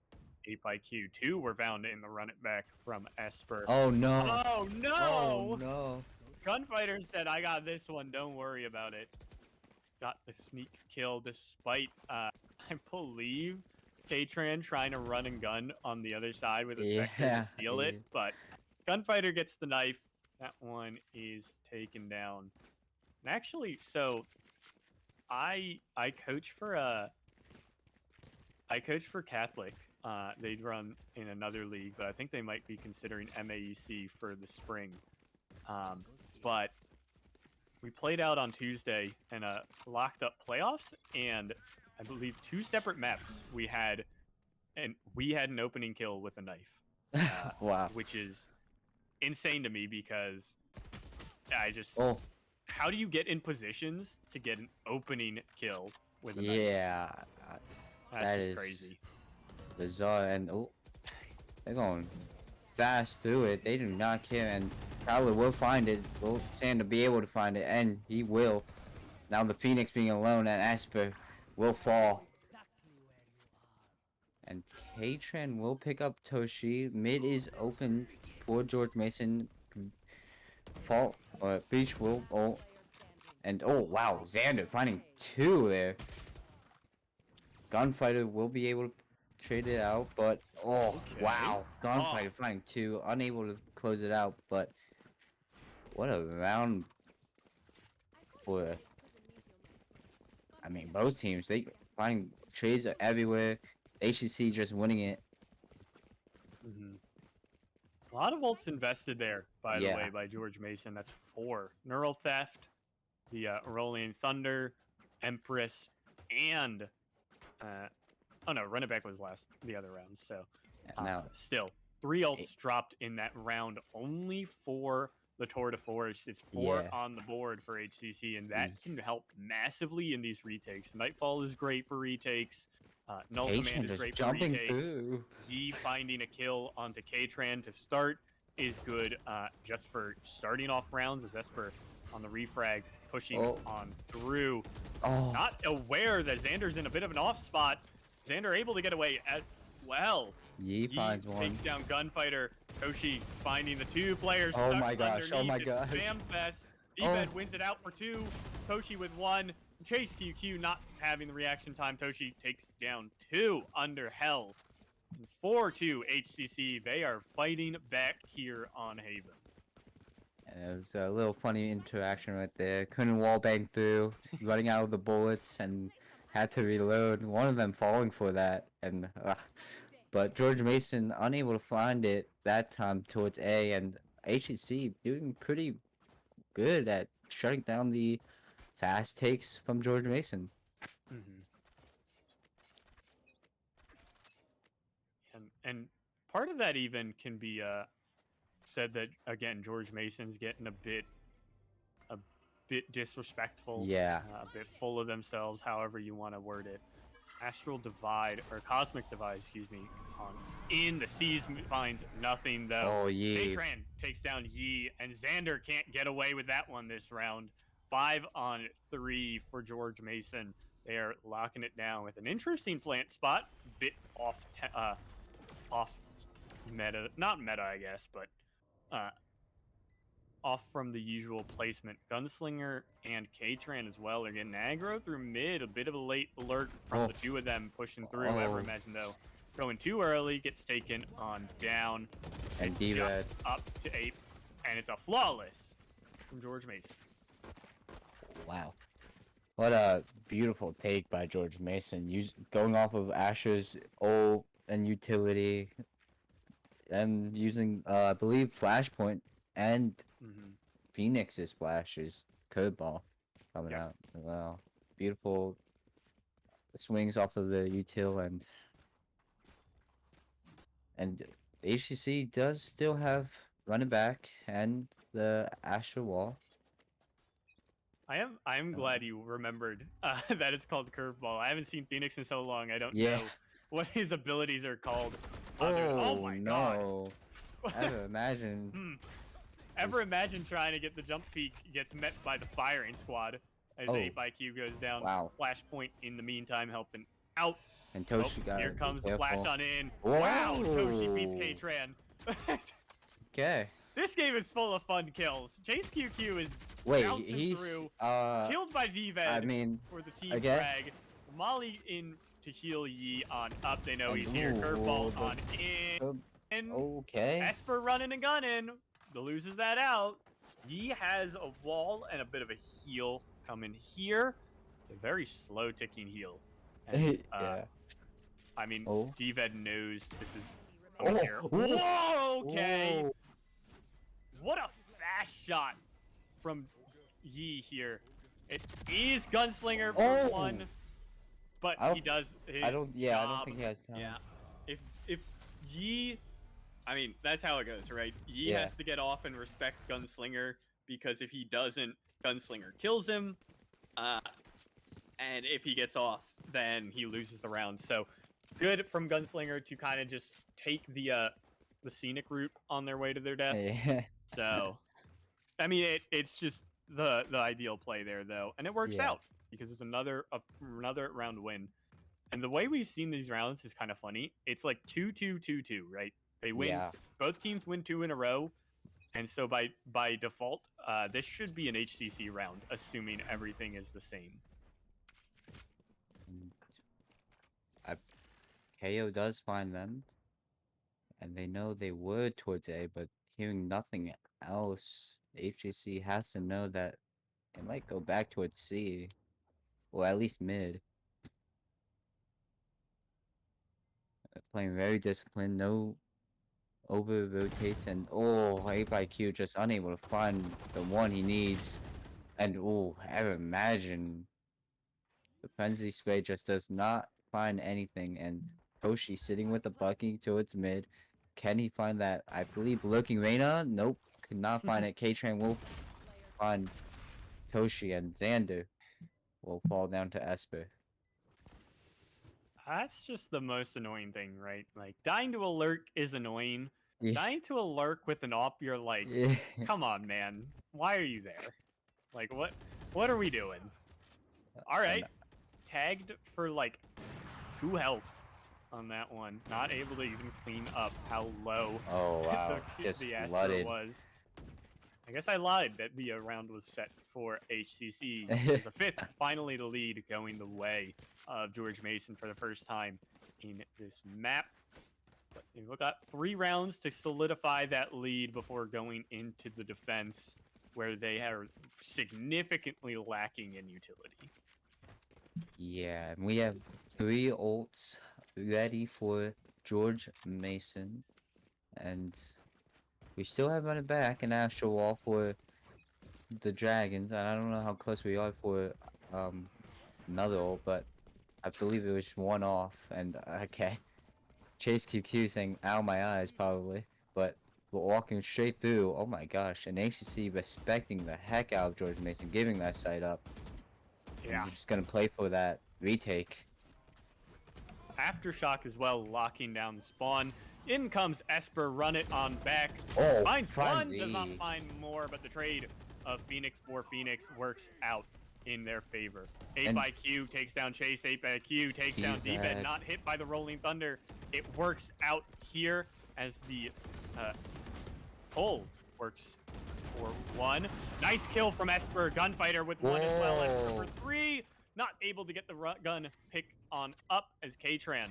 Ape IQ. 2 were found in the run it back from Esper. Oh no! Oh no! Oh no! Gunfighter said, "I got this one. Don't worry about it." Got the sneak kill despite, I believe, Katran trying to run and gun on the other side with a Spectre to steal it. But Gunfighter gets the knife. That one is taken down. And actually, so I coach for Catholic. They'd run in another league, but I think they might be considering MAEC for the spring. But we played out on Tuesday in a locked up playoffs, and I believe 2 separate maps we had an opening kill with a knife. Wow. Which is insane to me because I just how do you get in positions to get an opening kill with a knife? Yeah. That's just crazy. Bizarre, and they're going fast through it. They do not care, and Tyler will find it. Will stand to be able to find it, and he will. Now the Phoenix being alone, and Asper will fall. And Katran will pick up Toshi. Mid is open for George Mason. Fall or Beach will and wow, Xander finding 2 there. Gunfighter will be able to trade it out, but wow, Gunfighter finding 2, unable to close it out. But what a round for both teams. They finding trades are everywhere. HCC just winning it. A lot of ults invested there, by the way, by George Mason. That's 4. Neural Theft, the Rolling Thunder, Empress, and Run It Back was the other round. So now still 3 ults dropped in that round, only for the Tour de Force. It's 4 on the board for HCC, and that can help massively in these retakes. Nightfall is great for retakes. Null Command is great for retakes. Yi finding a kill onto Katran to start is good just for starting off rounds as Esper on the refrag pushing on through. Not aware that Xander's in a bit of an off spot. Xander able to get away as well. Yi finds one. Takes down Gunfighter. Toshi finding the 2 players Oh stuck my gosh, underneath. oh my gosh. Spam fest. Eved wins it out for 2. Toshi with 1. Chase QQ not having the reaction time. Toshi takes down 2 under hell. It's 4-2 HCC. They are fighting back here on Haven. And it was a little funny interaction right there. Couldn't wall bang through, running out of the bullets, and had to reload. One of them falling for that, and but George Mason unable to find it that time towards A, and HCC doing pretty good at shutting down the fast takes from George Mason. And part of that even can be said that again George Mason's getting a bit disrespectful, Yeah. a bit full of themselves, however you want to word it. Astral Divide or Cosmic Divide, excuse me, on in the seas finds nothing though. Oh, Yi. Patran takes down Yi, and Xander can't get away with that one this round. 5-on-3 for George Mason. They are locking it down with an interesting plant spot, bit off meta, not meta, I guess, but off from the usual placement. Gunslinger and K-Tran as well are getting aggro through mid. A bit of a late alert from the two of them pushing through. Ever imagine though, going too early gets taken on down. And it's just up to 8, and it's a flawless from George Mason. Wow. What a beautiful take by George Mason. Going off of Asher's ult and utility, and using, I believe, Flashpoint and Phoenix's splashes. Code ball coming out. Wow. Beautiful swings off of the util, and HCC does still have running back and the Asher wall. I am glad you remembered that it's called curveball. I haven't seen Phoenix in so long. I don't know what his abilities are called. Oh my god! Ever imagine? Ever imagine trying to get the jump peak gets met by the firing squad as 8xQ goes down. Wow. Flashpoint in the meantime helping out. And Toshi got here comes the flash on in. Whoa. Wow, Toshi beats K-Tran. Okay. This game is full of fun kills. Chase QQ is bouncing through. Killed by D-Ved for the team frag. Molly in to heal Yi on up. They know he's here. Curveball on in. Okay. Esper running and gunning. The loses that out. Yi has a wall and a bit of a heal coming here. It's a very slow ticking heal. And, I mean, D-Ved knows this is here. Whoa, okay. What a fast shot from Yi here. It is Gunslinger for one, but he does his job. I don't think he has time. Yeah. If Yi, I mean, that's how it goes, right? Yi has to get off and respect Gunslinger, because if he doesn't, Gunslinger kills him. And if he gets off, then he loses the round. So good from Gunslinger to kind of just take the scenic route on their way to their death. Yeah. So, I mean, it's just the ideal play there, though, and it works out because it's another round win. And the way we've seen these rounds is kind of funny. It's like 2-2-2-2, right? They win. Both teams win 2 in a row, and so by default, this should be an HCC round, assuming everything is the same. KO does find them, and they know they were towards A, but hearing nothing else, HCC has to know that it might go back towards C, or at least mid. Playing very disciplined, no over rotates, and 8xQ just unable to find the one he needs. And ever imagine the frenzy spray just does not find anything, and Toshi sitting with the Bucky towards mid. Can he find that? I believe looking Reyna. Nope, could not find it. K-Train will find Toshi, and Xander will fall down to Esper. That's just the most annoying thing, right? Like, dying to a lurk is annoying. Dying to a lurk with an op, you're like, come on, man. Why are you there? Like, what are we doing? All right. Tagged for, like, 2 health on that one. Not able to even clean up how low the Asper was. I guess I lied that the round was set for HCC. There's a 5th finally to lead, going the way of George Mason for the first time in this map. But they've got 3 rounds to solidify that lead before going into the defense, where they are significantly lacking in utility. Yeah, and we have 3 ults ready for George Mason, and we still have running back an Astral Wall for the Dragons, and I don't know how close we are for another ult, but I believe it was one off, and okay. Chase QQ saying, ow my eyes, probably, but we're walking straight through. Oh my gosh, and HCC respecting the heck out of George Mason, giving that side up. Yeah. And just gonna play for that retake. Aftershock as well, locking down the spawn. In comes Esper, run it on back. Oh, Finds one, does not Franzi. find more, but the trade of Phoenix for Phoenix works out in their favor. 8 by Q takes down Chase, 8 by Q takes down D-Bed, not hit by the Rolling Thunder. It works out here as the pull works for 1. Nice kill from Esper, Gunfighter with 1 as well. Esper for 3, not able to get the gun pick on up as K-Tran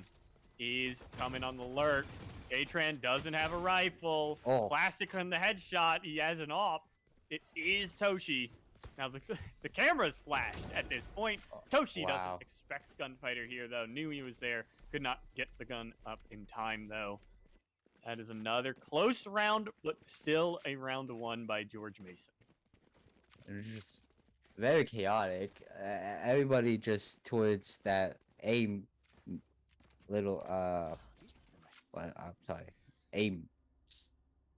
is coming on the lurk. K-Tran doesn't have a rifle. Oh. Classic on the headshot, he has an op. It is Toshi. Now the camera's flashed at this point. Toshi Wow. doesn't expect Gunfighter here though. Knew he was there. Could not get the gun up in time though. That is another close round, but still a round won by George Mason. It was just very chaotic. Everybody just towards that aim little I'm sorry, aim.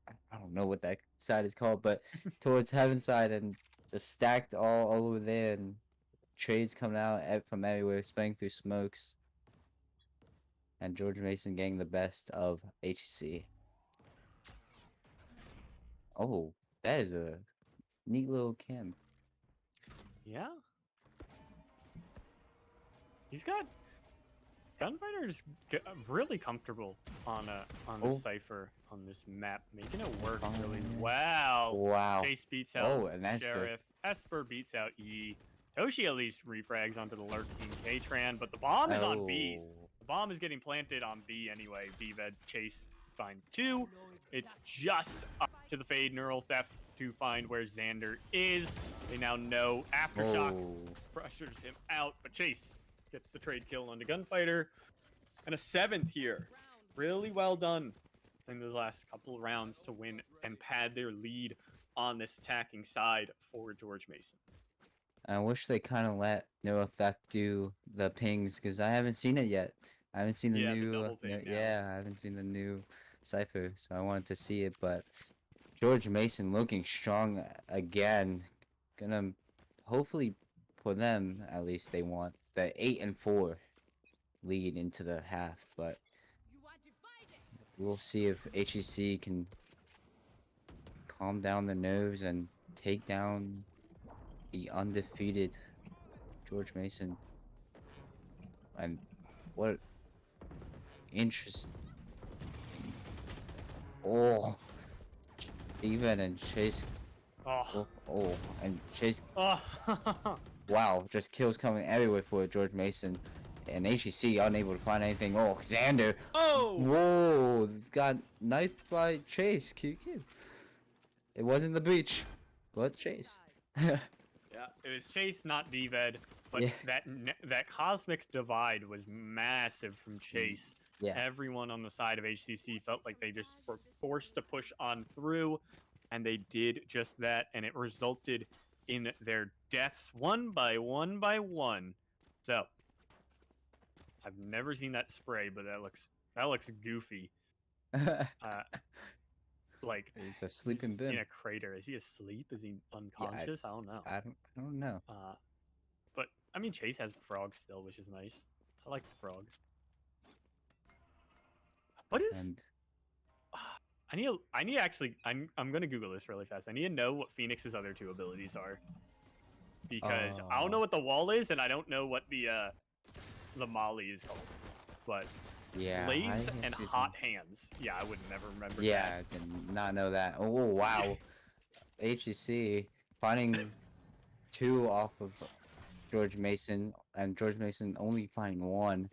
I don't know what that side is called, but towards heaven side and just stacked all over there, and trades coming out from everywhere, spraying through smokes, and George Mason getting the best of HCC. Oh, that is a neat little camp. Yeah. He's got Gunfighter's really comfortable on the Cypher on this map, making it work really well. Wow. Chase beats out and that's Sheriff. Esper beats out E. Toshi at least refrags onto the lurking K-Tran, but the bomb is on B. The bomb is getting planted on B anyway. B-Ved Chase find 2. It's just up to the Fade Neural Theft to find where Xander is. They now know Aftershock pressures him out, but Chase gets the trade kill on the Gunfighter. And a 7th here. Really well done in the last couple of rounds to win and pad their lead on this attacking side for George Mason. I wish they kind of let Neural Theft do the pings, because I haven't seen it yet. I haven't seen the new, double ping now. yeah, I haven't seen the new Cypher, so I wanted to see it. But George Mason looking strong again. Gonna hopefully for them at least they want the 8-4 lead into the half, but we'll see if HCC can calm down the nerves and take down the undefeated George Mason. And what interesting. Oh, even and Chase. Oh. And Chase. Oh. Wow, just kills coming everywhere for George Mason. And HCC unable to find anything. Oh, Xander. Oh! Whoa, got knifed by Chase. QQ. It wasn't the breach, but Chase. Yeah, it was Chase, not D-Ved. But Yeah. that cosmic divide was massive from Chase. Yeah. Everyone on the side of HCC felt like they just were forced to push on through, and they did just that, and it resulted in their deaths one by one. So, I've never seen that spray, but that looks goofy. Like It's a sleeping he's bin. in a crater. Is he asleep? Is he unconscious? I don't know. I don't know. But I mean, Chase has the frog still, which is nice. I like the frog. What is? And I need actually. I'm gonna Google this really fast. I need to know what Phoenix's other 2 abilities are, because I don't know what the wall is, and I don't know what the Molly is called. But yeah, Blaze and Hot Hands. Yeah, I would never remember. Yeah, I did not know that. Oh wow, HCC finding 2 off of George Mason, and George Mason only finding 1.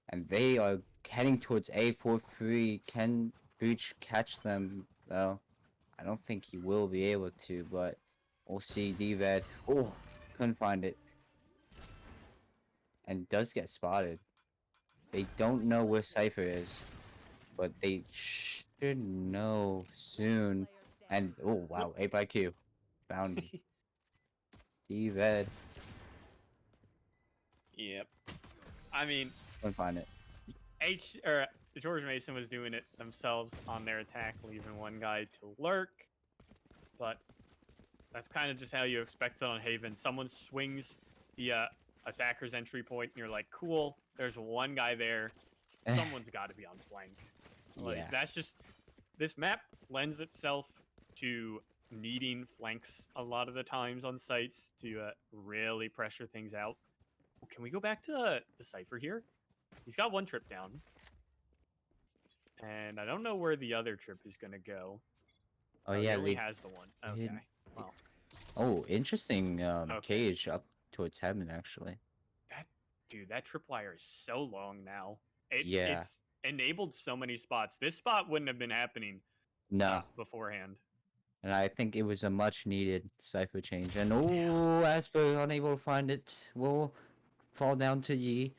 and they are heading towards A4-3. Can Breach catch them though? I don't think he will be able to, but we'll see. D-Red. Oh, couldn't find it. And does get spotted. They don't know where Cypher is, but they should know soon. And oh wow, 8x2 found D-Red. Yep. I mean, Couldn't find it. George Mason was doing it themselves on their attack, leaving one guy to lurk. But that's kind of just how you expect it on Haven. Someone swings the attacker's entry point, and you're like, cool, there's one guy there. Someone's got to be on flank. Like, Yeah. that's just... This map lends itself to needing flanks a lot of the times on sites to really pressure things out. Can we go back to the Cypher here? He's got one trip down. And I don't know where the other trip is going to go. Oh He yeah, only they has the one. Okay. hid- Well, Oh, interesting Okay. cage up towards heaven actually. dude, that tripwire is so long now. Yeah. It's enabled so many spots. This spot wouldn't have been happening No. beforehand. And I think it was a much needed cipher change. And oh, Asper unable to find it. Will fall down to Yi.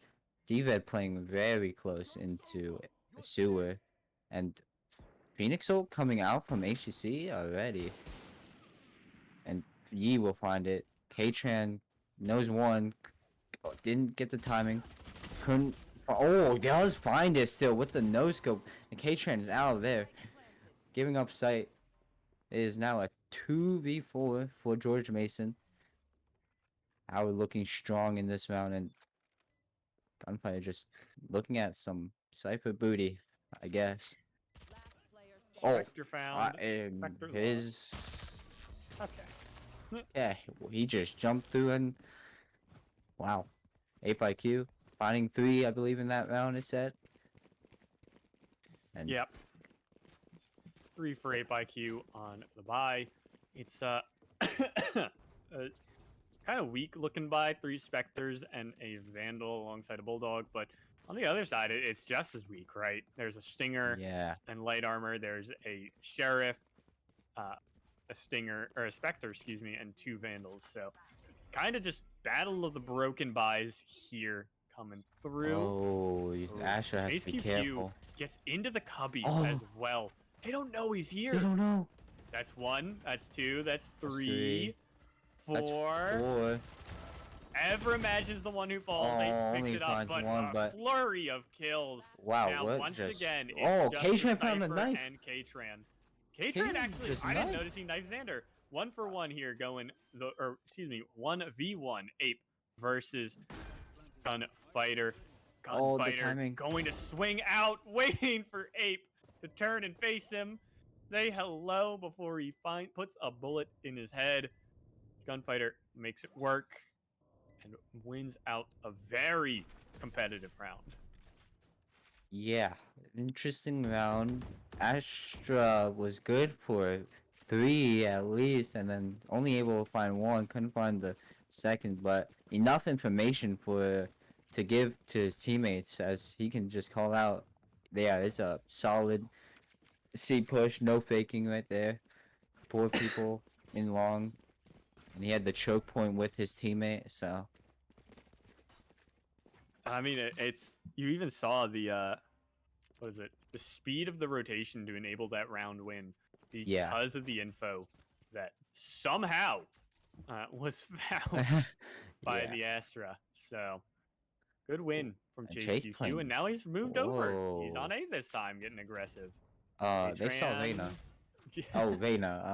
D-Red playing very close into the sewer. And Phoenix ult coming out from HCC already. And Yi will find it. K-Tran knows one. Didn't get the timing. Couldn't. Oh, does find it still with the no scope. And K-Tran is out of there. Giving up sight. It is now a 2v4 for George Mason. Howard looking strong in this round, and Gunfighter just looking at some Cypher booty, I guess. Oh, Spectre found. and Spectre his... Okay. Yeah, he just jumped through and... Wow. 8x2. Finding 3, I believe, in that round, it said. And Yep. 3 for 8x2 on the buy. It's kind of weak looking buy. 3 Spectres and a Vandal alongside a Bulldog, but on the other side, it's just as weak, right? There's a Stinger yeah. and light armor. There's a Sheriff, a Stinger, or a Spectre, excuse me, and 2 Vandals. So kind of just battle of the broken buys here coming through. Oh, Asher has to be HQQ careful. gets into the cubby Oh. as well. They don't know he's They here. don't know. That's 1. That's 2. That's 3. That's 4. 4. Ever imagines the one who falls. Oh, They only picks it up, finds but one, a but- flurry of kills. Wow, Now, what once just... again, it's Oh, just K-Tran the found a Cypher knife. and K-Tran. K-Tran K-Tran actually, just I didn't knife. notice he knifed Xander. 1 for 1 here going, 1v1 Ape versus Gunfighter. Oh, the Gunfighter timing. going to swing out, waiting for Ape to turn and face him. Say hello before he puts a bullet in his head. Gunfighter makes it work and wins out a very competitive round. Yeah, interesting round. Astra was good for 3 at least, and then only able to find 1. Couldn't find the second, but enough information to give to his teammates as he can just call out. Yeah, it's a solid C push, no faking right there. 4 people in long, and he had the choke point with his teammate. So I mean, it's you even saw the what is it? The speed of the rotation to enable that round win because of the info that somehow was found by yeah. the Astra. So good win from And Chase Chase QQ, playing- and now he's moved over. He's Whoa. on A this time, getting aggressive. They saw K-Tran. Vayna. Oh, Vayna.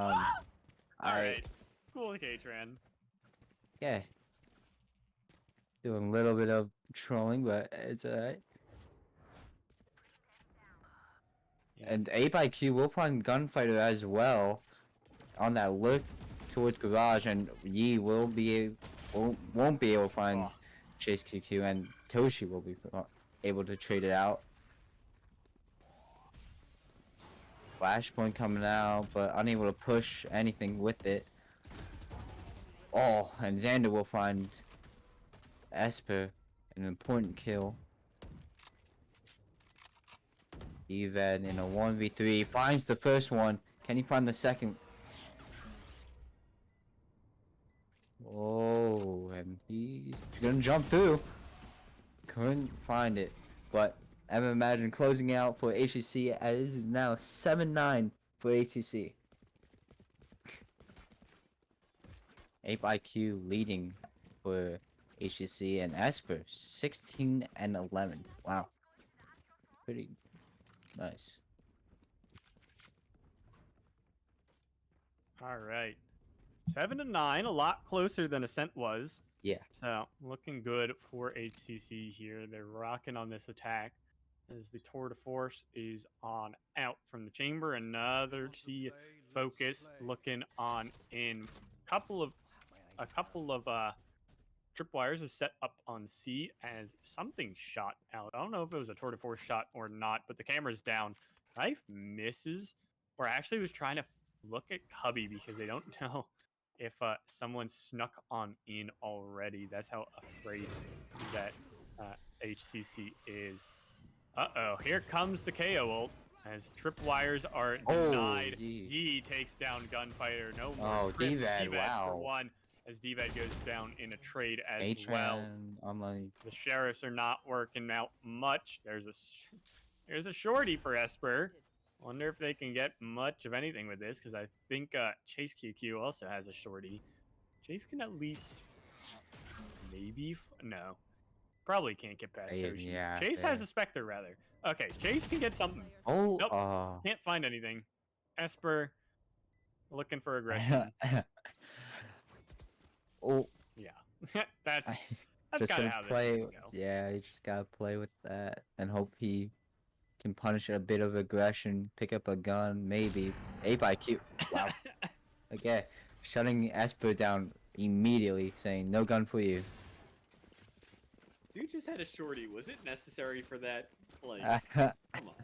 All right, cool, K-Tran. Yeah. Doing a little bit of trolling, but it's alright. Yeah. And 8x2 will find Gunfighter as well on that look towards Garage, and Yi will be won't be able to find Oh. Chase QQ, and Toshi will be able to trade it out. Flashpoint coming out, but unable to push anything with it. Oh, and Xander will find Esper, an important kill. Evad in a 1v3 finds the first one. Can he find the second? Oh, and he's gonna jump through. Couldn't find it, but I'm imagine closing out for HCC as this is now 7-9 for HCC. Ape IQ leading for HCC and Esper 16 and 11. Wow, pretty nice. All right. 7-9, a lot closer than Ascent was. Yeah. So looking good for HCC here. They're rocking on this attack as the tour de force is on out from the chamber. Another C focus looking on in. A couple of tripwires are set up on C as something shot out. I don't know if it was a tour de force shot or not, but the camera's down. Knife misses, or actually was trying to look at Cubby because they don't know if someone snuck on in already. That's how afraid that HCC is. Uh-oh, here comes the KO ult as tripwires are denied. He takes down Gunfighter. No more. Oh, DVAD, For wow. one, as DVAD goes down in a trade as Atran, well. online. The sheriffs are not working out much. There's a shorty for Esper. Wonder if they can get much of anything with this, because I think Chase QQ also has a shorty. Chase can at least maybe no, probably can't get past Toshi. Yeah, Chase has a Spectre rather. Okay, Chase can get something. Oh, Nope. Can't find anything. Esper looking for aggression. Oh, yeah, that's just kind of gonna how play. this go. Yeah, you just gotta play with that and hope he can punish a bit of aggression, pick up a gun, maybe. Ape IQ. Wow. Okay, shutting Esper down immediately, saying no gun for you. Dude just had a shorty. Was it necessary for that? Like, Come come on.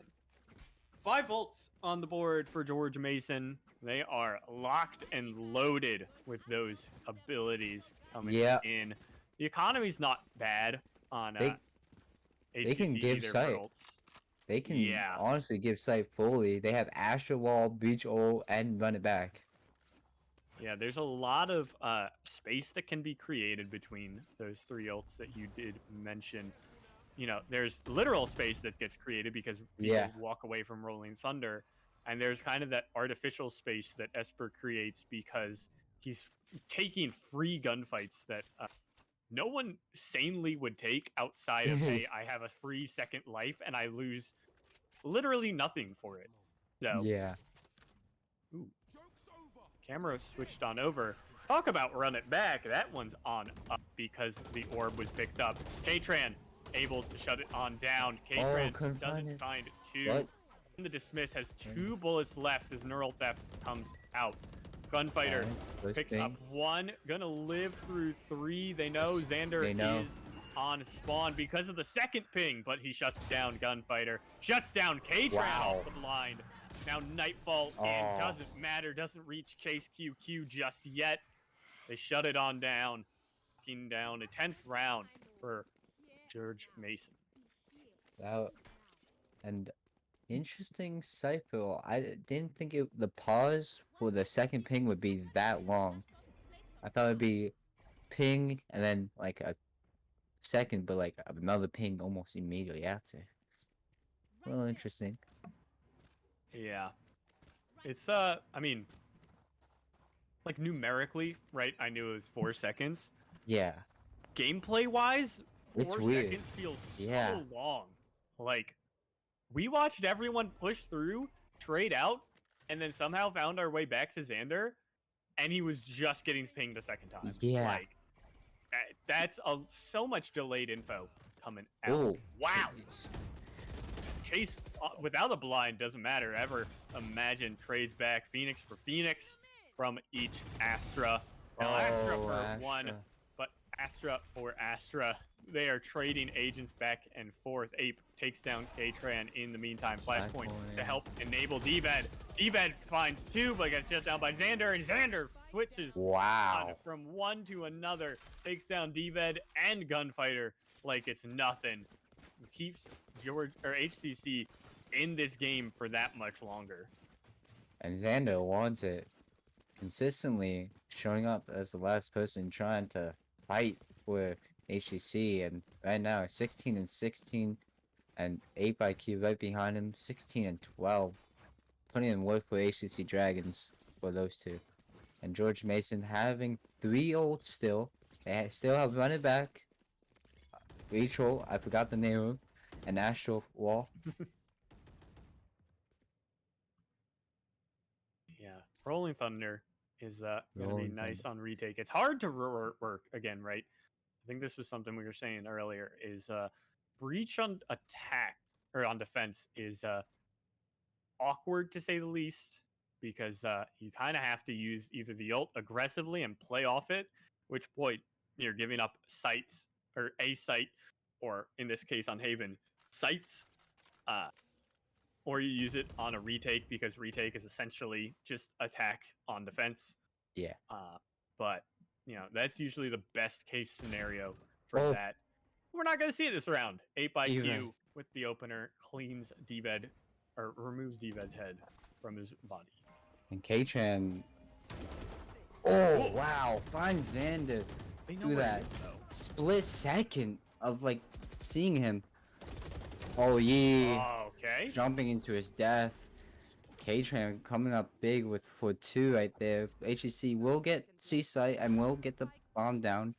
5 volts on the board for George Mason. They are locked and loaded with those abilities coming in. The economy's not bad on they can HCC give either sight. for ults. They can honestly give sight fully. They have Astro Wall, Beach Ult, and run it back. Yeah, there's a lot of space that can be created between those 3 ults that you did mention. You know, there's literal space that gets created because people walk away from Rolling Thunder. And there's kind of that artificial space that Esper creates because he's taking free gunfights that no one sanely would take outside of, hey, I have a free second life and I lose literally nothing for it. So, ooh. Camera switched on over. Talk about run it back. That one's on up because the orb was picked up. K-Tran able to shut it on down. K-Tran doesn't find 2. What? The dismiss has 2 bullets left as Neural Theft comes out. Gunfighter picks up 1, gonna live through 3. They know Xander is on spawn because of the second ping, but he shuts down Gunfighter. Shuts down K-Tran off the blind. Now Nightfall in, doesn't matter, doesn't reach Chase QQ just yet. They shut it on down. Knocking down a 10th round for George Mason. And interesting cypher. I didn't think the pause for the second ping would be that long. I thought it'd be ping and then like a second, but like another ping almost immediately after. A little interesting. Yeah. It's I mean, like numerically, right? I knew it was 4 seconds. Yeah. Gameplay wise, 4 weird. seconds feels so long. Like, we watched everyone push through, trade out, and then somehow found our way back to Xander, and he was just getting pinged a second time. Yeah. Like, that's so much delayed info coming out. Oh, wow. Chase without a blind doesn't matter ever. Imagine trades back Phoenix for Phoenix from each Astra. Now Astra for Astra. 1, but Astra for Astra. They are trading agents back and forth. Ape takes down K-Tran in the meantime. Flashpoint to help enable D-Bed. D-Bed finds 2, but gets shut down by Xander, and Xander switches on from one to another. Takes down D-Bed and Gunfighter like it's nothing. Keeps HCC in this game for that much longer. And Xander wants it. Consistently showing up as the last person trying to fight for HCC, and right now 16 and 16 and 8 by Q right behind him, 16 and 12. Putting in work for HCC Dragons for those two. And George Mason having 3 ults still. They still have Run It Back, Rachel, I forgot the name of, and Astral Wall. Yeah, Rolling Thunder is gonna be Rolling nice Thunder. on retake. It's hard to work again, right? I think this was something we were saying earlier. Is breach on attack or on defense is awkward to say the least, because you kind of have to use either the ult aggressively and play off it, which point you're giving up sites or a site, or in this case on Haven, sites, or you use it on a retake because retake is essentially just attack on defense. Yeah. But that's usually the best case scenario for Oh. that. We're not going to see it this round. 8 by Even. Q with the opener cleans DVED or removes DVED's head from his body. And K-Chan. Oh, Whoa. wow. Find Xander. They know Do where that. it is, though. Split second of like seeing him. Oh yeah. Oh, okay. Jumping into his death. K-Tran coming up big with for 2 right there. HCC will get C-Site and will get the bomb down.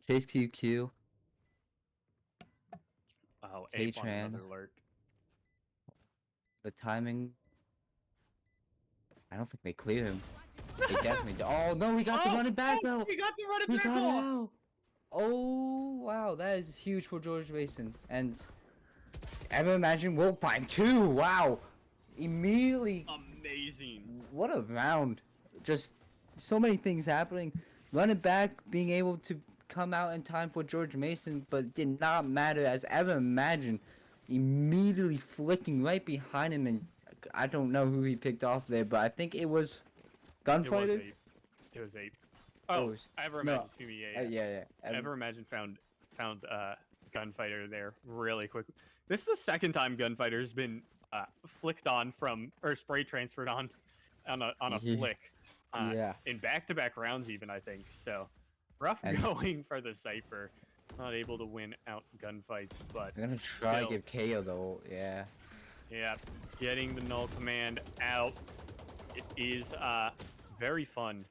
Chase QQ. Oh, Ape on K-Tran. another alert. The timing. I don't think they clear him. They definitely do. Oh no, he got to run it back though. He got to run it He back got it off. out. Oh wow, that is huge for George Mason. And ever imagine we'll find 2. Wow. Immediately. Amazing. What a round. Just so many things happening. Run it back, being able to come out in time for George Mason, but it did not matter as ever imagine. Immediately flicking right behind him, and I don't know who he picked off there, but I think it was Gunfighter. It was Ape. Oh, was- Ever no. Imagine. Excuse me, yeah. Yeah. Ever Imagine found Gunfighter there really quick. This is the second time Gunfighter's been flicked on from or spray transferred on a Yeah. flick. Yeah. In back-to-back rounds even, I think. So rough And- going for the Cypher. Not able to win out gunfights, but I'm gonna try still, to give KO though. Yeah. yeah, getting the null command out. It is very fun,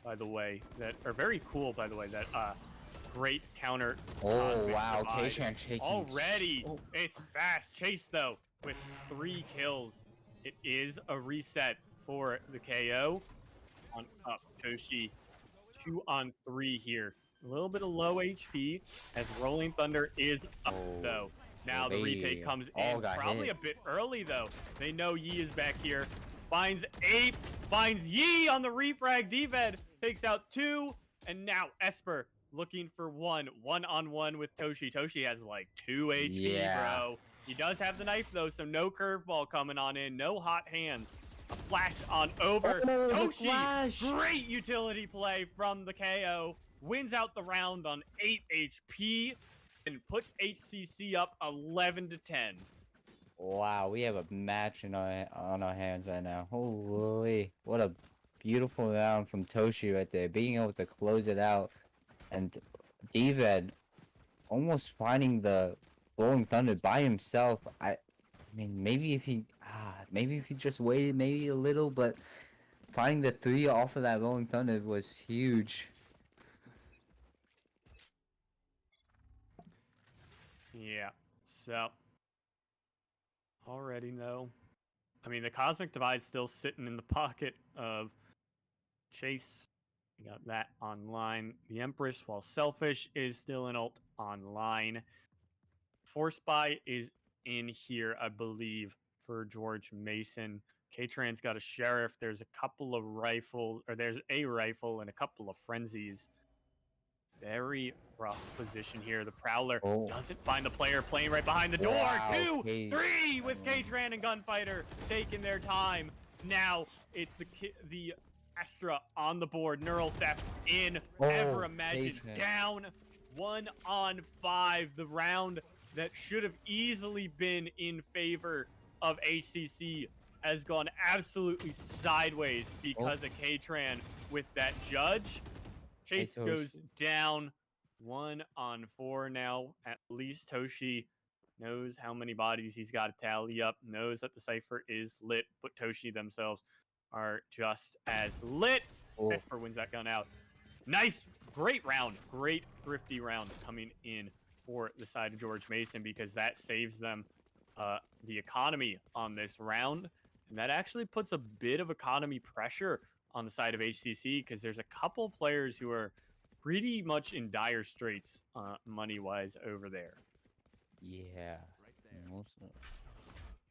by the way. Very cool, by the way. That great counter. Oh cosmic wow, divide. K-Chan taking. Already, Oh. it's fast chase though with 3 kills. It is a reset for the KO. On up, Toshi, 2 on 3 here. A little bit of low HP as Rolling Thunder is up though. Now the retake comes in probably a bit early though. They know Yi is back here. Finds Ape, finds Yi on the refrag. DVED takes out 2, and now Esper looking for 1 1-on-1 with Toshi. Toshi has like 2 HP, Yeah. bro. He does have the knife though, so no curveball coming on in, no hot hands. A flash on over. Oh, the Toshi, flash. great utility play from the KO. Wins out the round on 8 HP and puts HCC up 11-10. Wow, we have a match on our hands right now. Holy, what a beautiful round from Toshi right there, being able to close it out, and DVED almost finding the Rolling Thunder by himself. I mean, maybe if he just waited maybe a little, but finding the 3 off of that Rolling Thunder was huge. Yeah, so already know. I mean, the Cosmic Divide's still sitting in the pocket of Chase. We got that online. The Empress, while selfish, is still an ult online. Force Buy is in here, I believe, for George Mason. K-Tran's got a Sheriff. There's a couple of rifles, or there's a rifle and a couple of frenzies. Very rough position here. The Prowler doesn't find the player playing right behind the door. Wow, 2, K- 3 with K-Tran and Gunfighter taking their time. Now it's the Astra on the board. Neural Theft in. Ever Imagine K-Tran. down 1 on 5. The round that should have easily been in favor of HCC has gone absolutely sideways because of K-Tran with that judge. Chase Hey, goes Toshi. down 1-on-4 now. At least Toshi knows how many bodies he's got to tally up, knows that the Cypher is lit, but Toshi themselves are just as lit. Oh, Esper wins that gun out. Nice, great round, great thrifty round coming in for the side of George Mason because that saves them the economy on this round. And that actually puts a bit of economy pressure on the side of HCC because there's a couple players who are pretty much in dire straits money-wise over there. yeah.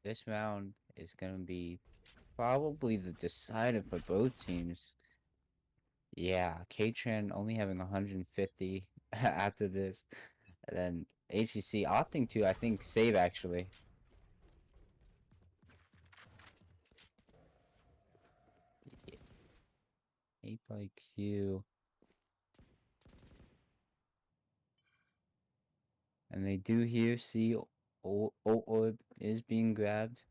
This round is gonna be probably the decider for both teams. Yeah, K-Tran only having 150 after this. And then HCC opting to, I think, save actually. 8 by Q. And they do here see Orb is being grabbed.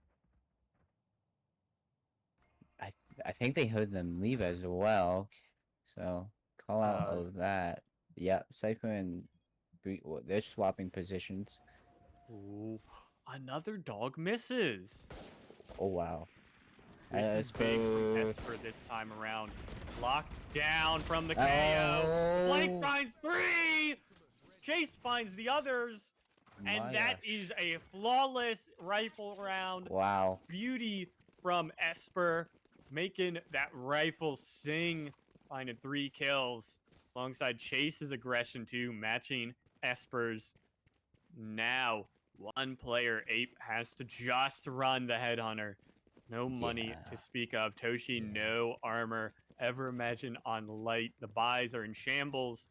I think they heard them leave as well. So call out of that. Yeah, Cypher and they're swapping positions. Ooh, another dog misses. Oh wow. This is big from Esper this time around. Locked down from the KO. Blake finds 3! Chase finds the others. And that is a flawless rifle round. Wow. Beauty from Esper, making that rifle sing, finding 3 kills alongside Chase's aggression too, matching Esper's. Now, one player, Ape, has to just run the headhunter. No money to speak of. Toshi, no armor. Ever imagine on light. The buys are in shambles.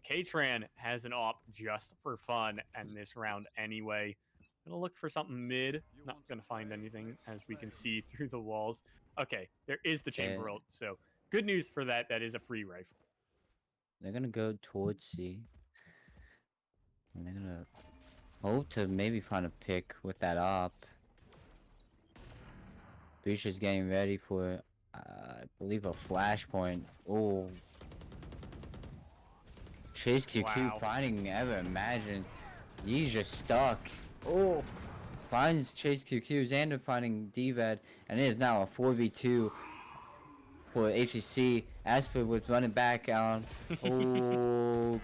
K-Tran has an op just for fun and this round anyway. Gonna look for something mid. Not gonna find anything as we can see through the walls. Okay, there is the chamber ult, so good news for that. That is a free rifle. They're gonna go towards C. And they're gonna hope to maybe find a pick with that op. Breach is getting ready for, I believe, a flashpoint. Oh. Chase QQ finding Ever Imagine. He's just stuck. Oh. Finds Chase QQ. Xander finding DVED. And it is now a 4v2 for HCC. Asper was running back on. Oh.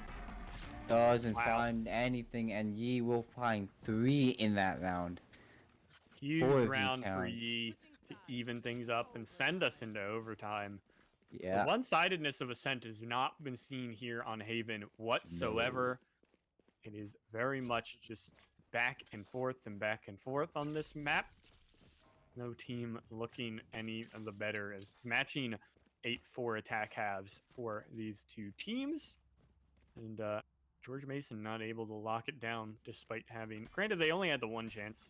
Doesn't find anything. And Yi will find 3 in that round. Huge round for Yi to even things up and send us into overtime. Yeah. The one-sidedness of Ascent has not been seen here on Haven whatsoever. No. It is very much just back and forth on this map. No team looking any of the better as matching 8-4 attack halves for these two teams. And George Mason not able to lock it down despite having... Granted, they only had the one chance,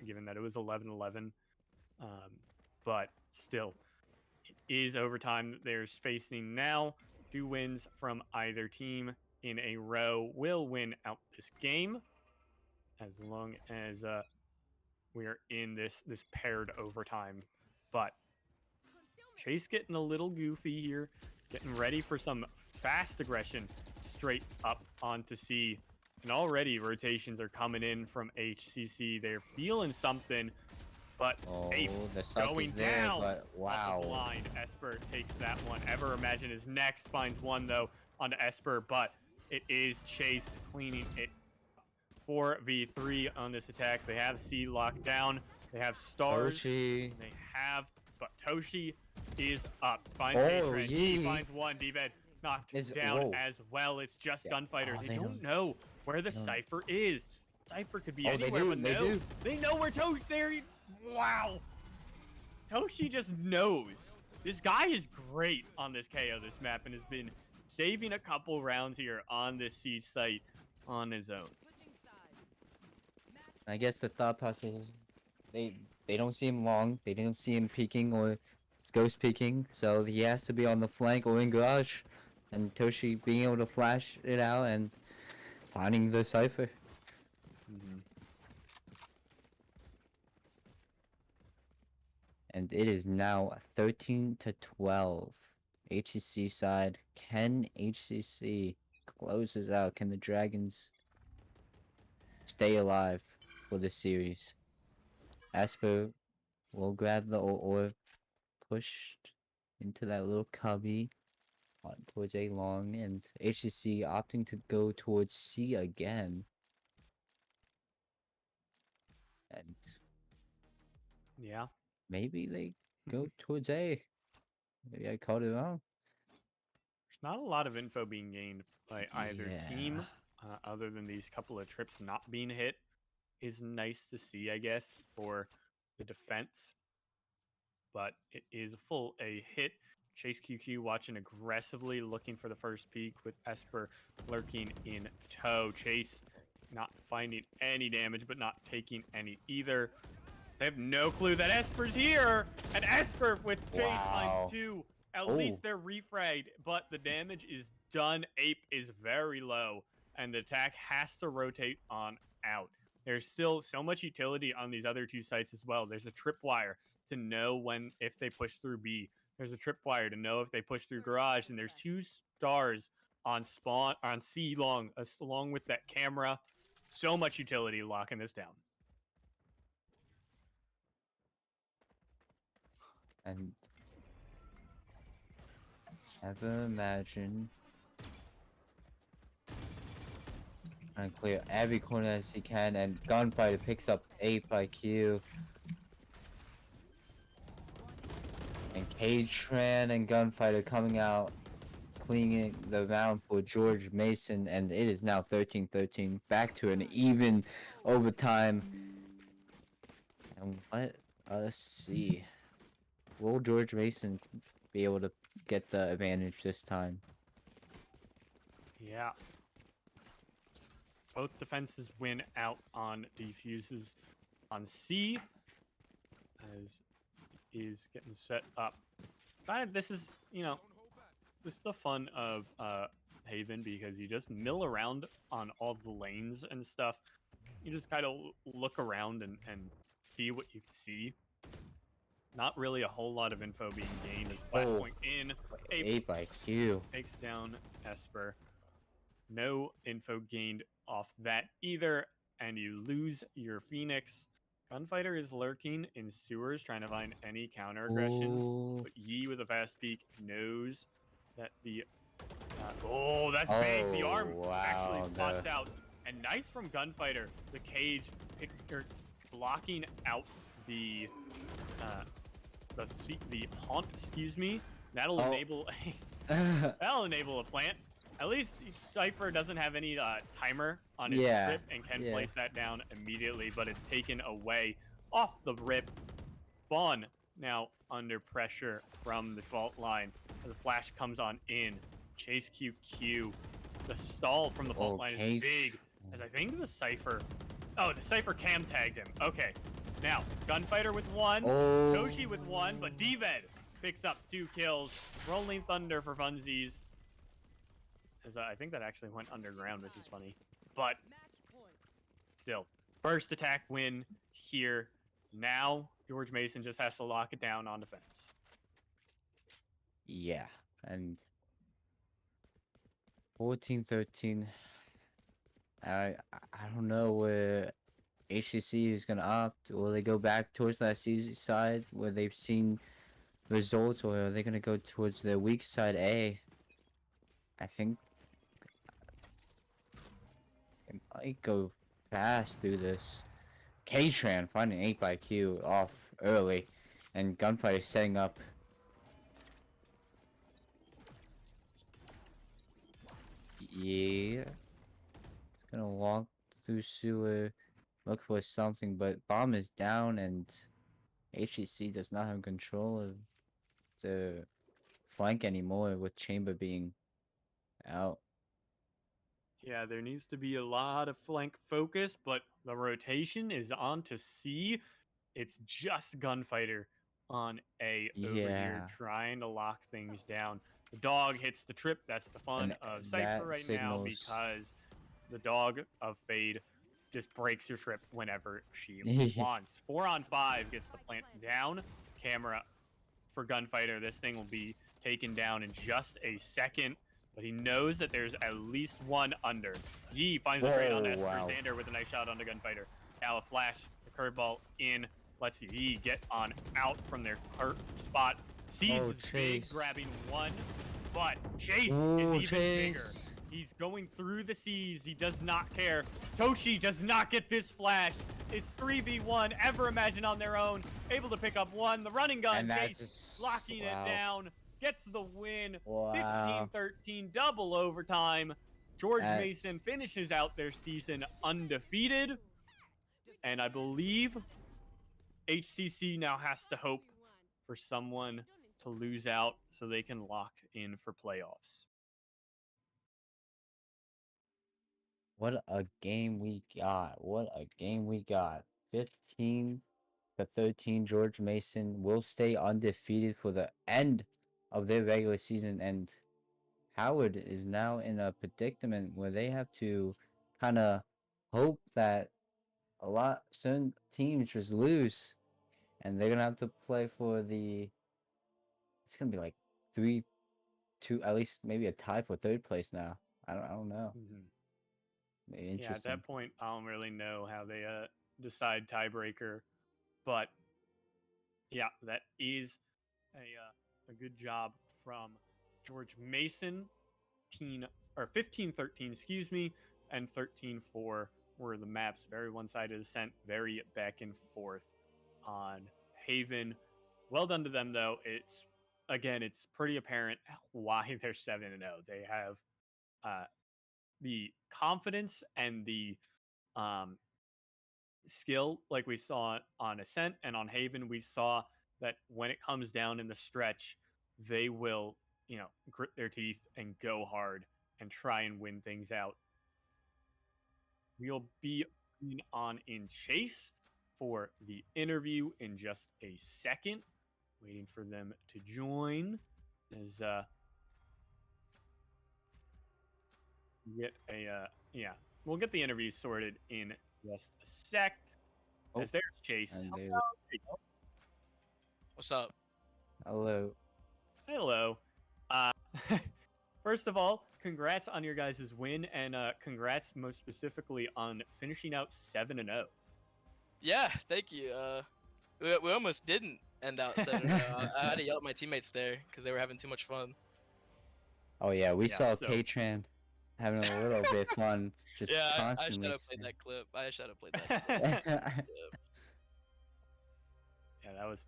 given that it was 11-11. But still, it is overtime that they're facing now. 2 wins from either team in a row will win out this game, as long as we are in this paired overtime. But Chase getting a little goofy here, getting ready for some fast aggression straight up onto C. And already rotations are coming in from HCC. They're feeling something. But Ape going down. But wow. Blind. Esper takes that one. Ever Imagine is next. Finds one, though, onto Esper. But it is Chase cleaning it. 4v3 on this attack. They have C locked down. They have stars. Toshi. They have... But Toshi is up. Finds K-Tran. He finds one. D-Ved knocked down as well. It's just Gunfighter. They don't know where the Cypher is. Cypher could be anywhere, but no. They know where Toshi... There he... Wow. Toshi just knows. This guy is great on this KO, this map, and has been saving a couple rounds here on this siege site on his own. I guess the thought process is they don't see him long. They don't see him peeking or ghost peeking, so he has to be on the flank or in garage. And Toshi being able to flash it out and finding the Cypher. And it is now 13-12. HCC side. Can HCC closes out? Can the Dragons stay alive for the series? Asper will grab the orb, pushed into that little cubby towards A long, and HCC opting to go towards C again. And Yeah. maybe they go towards A. Maybe I called it wrong. There's not a lot of info being gained by either team, Yeah. other than these couple of trips not being hit. Is nice to see, I guess, for the defense. But it is a full A hit. Chase QQ watching aggressively, looking for the first peak with Esper lurking in tow. Chase not finding any damage, but not taking any either. They have no clue that Esper's here, and Esper with Chase Wow. finds 2. At Oh. least they're refragged, but the damage is done. Ape is very low, and the attack has to rotate on out. There's still so much utility on these other 2 sites as well. There's a tripwire to know if they push through B. There's a tripwire to know if they push through garage, and there's 2 stars on spawn on C long, along with that camera. So much utility locking this down. And never imagine trying to clear every corner as he can, and Gunfighter picks up 8 by Q. And K-Tran and Gunfighter coming out, cleaning the round for George Mason, and it is now 13-13, back to an even overtime. And let's see. Will George Mason be able to get the advantage this time? Yeah. Both defenses win out on defuses on C, as is getting set up. This is, this is the fun of Haven, because you just mill around on all the lanes and stuff. You just kind of look around and see what you can see. Not really a whole lot of info being gained as flat point in. 8 by Q. Takes down Esper. No info gained off that either, and you lose your Phoenix. Gunfighter is lurking in sewers, trying to find any counter aggression. But Yi with a fast peek knows that the... oh, that's big! The arm actually spots out. And nice from Gunfighter. The cage blocking out the haunt, excuse me. That'll enable a plant. At least Cypher doesn't have any timer on his rip and can place that down immediately, but it's taken away off the rip. Spawn now under pressure from the fault line. The flash comes on in. Chase QQ. The stall from the fault line is big, as I think the Cypher... oh, the Cypher cam tagged him. Okay. Now, Gunfighter with 1, Toshi with 1, but D-Ved picks up 2 kills. Rolling Thunder for funsies. As I think that actually went underground, which is funny. But still, first attack win here. Now, George Mason just has to lock it down on defense. Yeah, and 14-13. I don't know where HCC is gonna opt. Will they go back towards that C side where they've seen results, or are they gonna go towards the weak side A? I think they might go fast through this. K-Tran finding 8 by Q off early, and Gunfighter setting up. Yeah, it's gonna walk through sewer, look for something, but bomb is down, and HCC does not have control of the flank anymore, with Chamber being out. Yeah, there needs to be a lot of flank focus, but the rotation is on to C. It's just Gunfighter on A over here, trying to lock things down. The dog hits the trip. That's the fun of Cypher right now, because the dog of Fade just breaks your trip whenever she wants. 4-on-5 gets the plant down. Camera for Gunfighter. This thing will be taken down in just a second, but he knows that there's at least one under. He finds a trade on Esper. Wow. Xander with a nice shot onto Gunfighter. Now a flash, the curveball in. Let's see, he get on out from their spot. Sees is big, grabbing one, but Chase is even bigger. He's going through the seas. He does not care. Toshi does not get this flash. It's 3v1. Ever Imagine on their own. Able to pick up one. The running gun. Chase locking it down. Gets the win. 15-13. Double overtime. George Mason finishes out their season undefeated. And I believe HCC now has to hope for someone to lose out so they can lock in for playoffs. What a game we got. What a game we got. 15-13. George Mason will stay undefeated for the end of their regular season. And Howard is now in a predicament where they have to kind of hope that certain teams just lose. And they're going to have to play for it's going to be like 3-2, at least maybe a tie for third place now. I don't know. Yeah, at that point, I don't really know how they decide tiebreaker, but yeah, that is a good job from George Mason. 15-13, excuse me, and 13-4 were the maps. Very one-sided ascent, very back and forth on Haven. Well done to them, though. It's pretty apparent why they're 7-0. They have the confidence and the skill, like we saw on Ascent and on Haven. We saw that when it comes down in the stretch, they will, grit their teeth and go hard and try and win things out. We'll be on in Chase for the interview in just a second. Waiting for them to join as we'll get the interview sorted in just a sec. As there's Chase. What's up? Hello. First of all, congrats on your guys' win, and congrats most specifically on finishing out 7-0. Yeah, thank you. We almost didn't end out 7-0. I had to yell at my teammates there because they were having too much fun. Oh yeah, we saw K-Tran having a little bit of fun. Just constantly. I should have played that clip. I should have played that clip. Yeah, that was.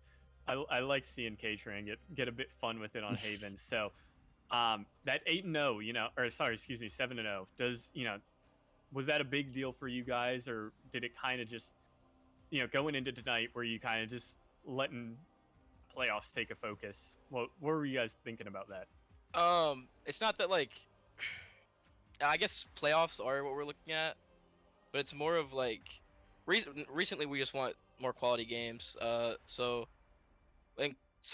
I like seeing K-Tran get a bit fun with it on Haven. So, that 8-0, 7-0. Was that a big deal for you guys, or did it kind of just, going into tonight, were you kind of just letting playoffs take a focus? What were you guys thinking about that? It's not that I guess playoffs are what we're looking at, but it's more of recently we just want more quality games. So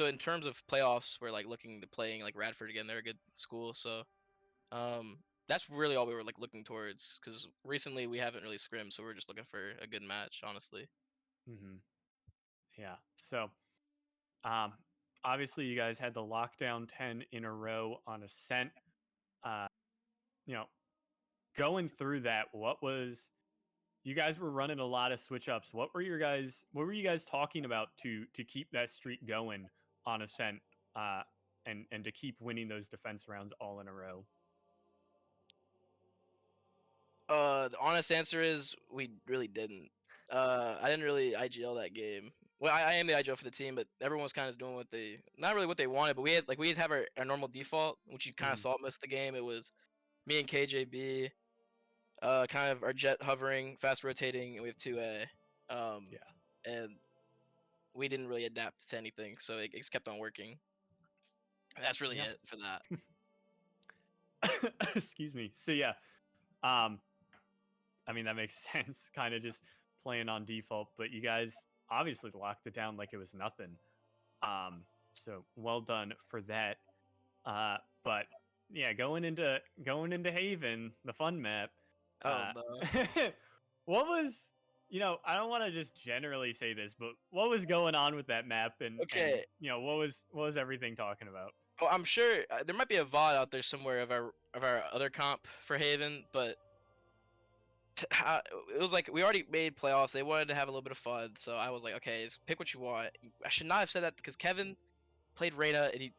in terms of playoffs, we're looking to playing Radford again. They're a good school, so that's really all we were looking towards. Because recently we haven't really scrimmed, so we're just looking for a good match, honestly. Yeah. So, obviously you guys had the lockdown 10 in a row on Ascent. Going through that, you guys were running a lot of switch ups. What were you guys talking about to keep that streak going on Ascent, and to keep winning those defense rounds all in a row? The honest answer is we really didn't. I didn't really IGL that game. Well, I am the IGL for the team, but everyone was kind of doing not really what they wanted, but we have our normal default, which you kind of saw most of the game. It was me and KJB, kind of our jet hovering, fast rotating, and we have 2A. And we didn't really adapt to anything, so it just kept on working. That's really it for that. Excuse me. So yeah, that makes sense. Kind of just playing on default, but you guys obviously locked it down like it was nothing. So well done for that. But yeah, going into Haven, the fun map. Oh no. what was I don't want to just generally say this, but what was going on with that map, and Okay. what was everything talking about? Oh, I'm sure there might be a VOD out there somewhere of our other comp for Haven, but it was like we already made playoffs. They wanted to have a little bit of fun, so I was like, okay, just pick what you want. I should not have said that because Kevin played Reyna and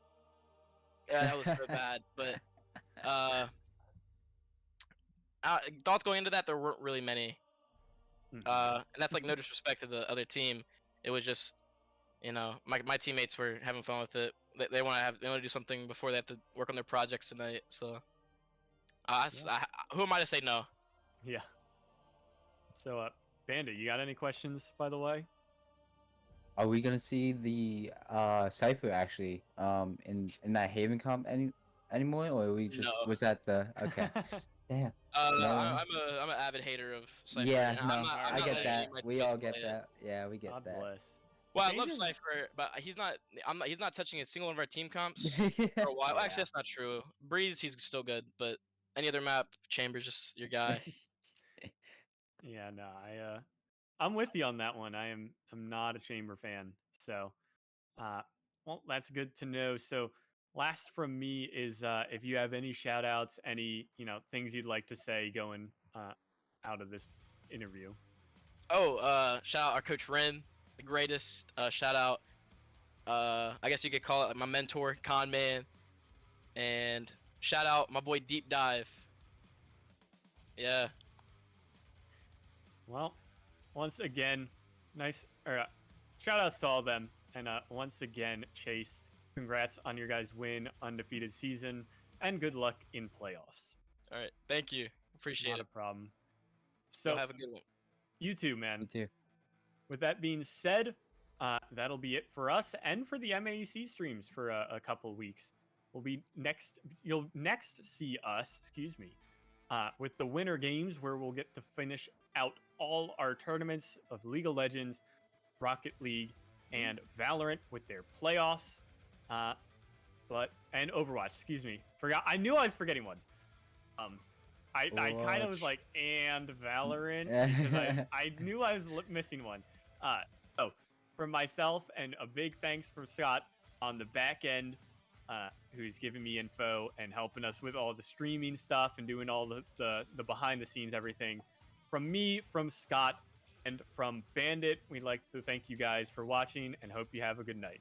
that was so bad. But uh, thoughts going into that, there weren't really many. Mhm. And that's like no disrespect to the other team. It was just my teammates were having fun with it. They want to do something before they have to work on their projects tonight. So who am I to say no? Yeah. So, Bandit, you got any questions, by the way? Are we gonna see the Cypher actually in that Haven comp anymore, or are we just No. was that the okay? Damn. No. I'm an avid hater of Cypher. Yeah, and I'm no, not, I'm I not get letting that. any of my We teammates all get play it. that. Yeah, we get God that. bless. Well, I Change love is- Cypher, but he's not. He's not touching a single one of our team comps for a while. Well, Yeah. actually, that's not true. Breeze, he's still good, but any other map, Chamber's just your guy. Yeah, no, I'm with you on that one. I'm not a Chamber fan. So, well, that's good to know. So, last from me is if you have any shout outs, any, things you'd like to say going out of this interview. Oh, shout out our coach Ren, the greatest. Shout out. I guess you could call it like my mentor, Con Man, and shout out my boy Deep Dive. Yeah. Well, once again, nice shout outs to all of them. And once again, Chase, congrats on your guys' win, undefeated season, and good luck in playoffs. All right. Thank you. Appreciate Not it. a problem. So So, have a good one. you too, Me man. too. With that being said, that'll be it for us and for the MAEC streams for a couple of weeks. We'll be next. You'll next see us, excuse me, with the Winter Games, where we'll get to finish out all our tournaments of League of Legends, Rocket League, and Valorant with their playoffs. And Overwatch. Excuse me, forgot. I knew I was forgetting one. I kind of was Overwatch. like, and Valorant, because I knew I was missing one. So for myself, and a big thanks from Scott on the back end, who's giving me info and helping us with all the streaming stuff and doing all the behind the scenes everything. From me, from Scott, and from Bandit, we'd like to thank you guys for watching and hope you have a good night.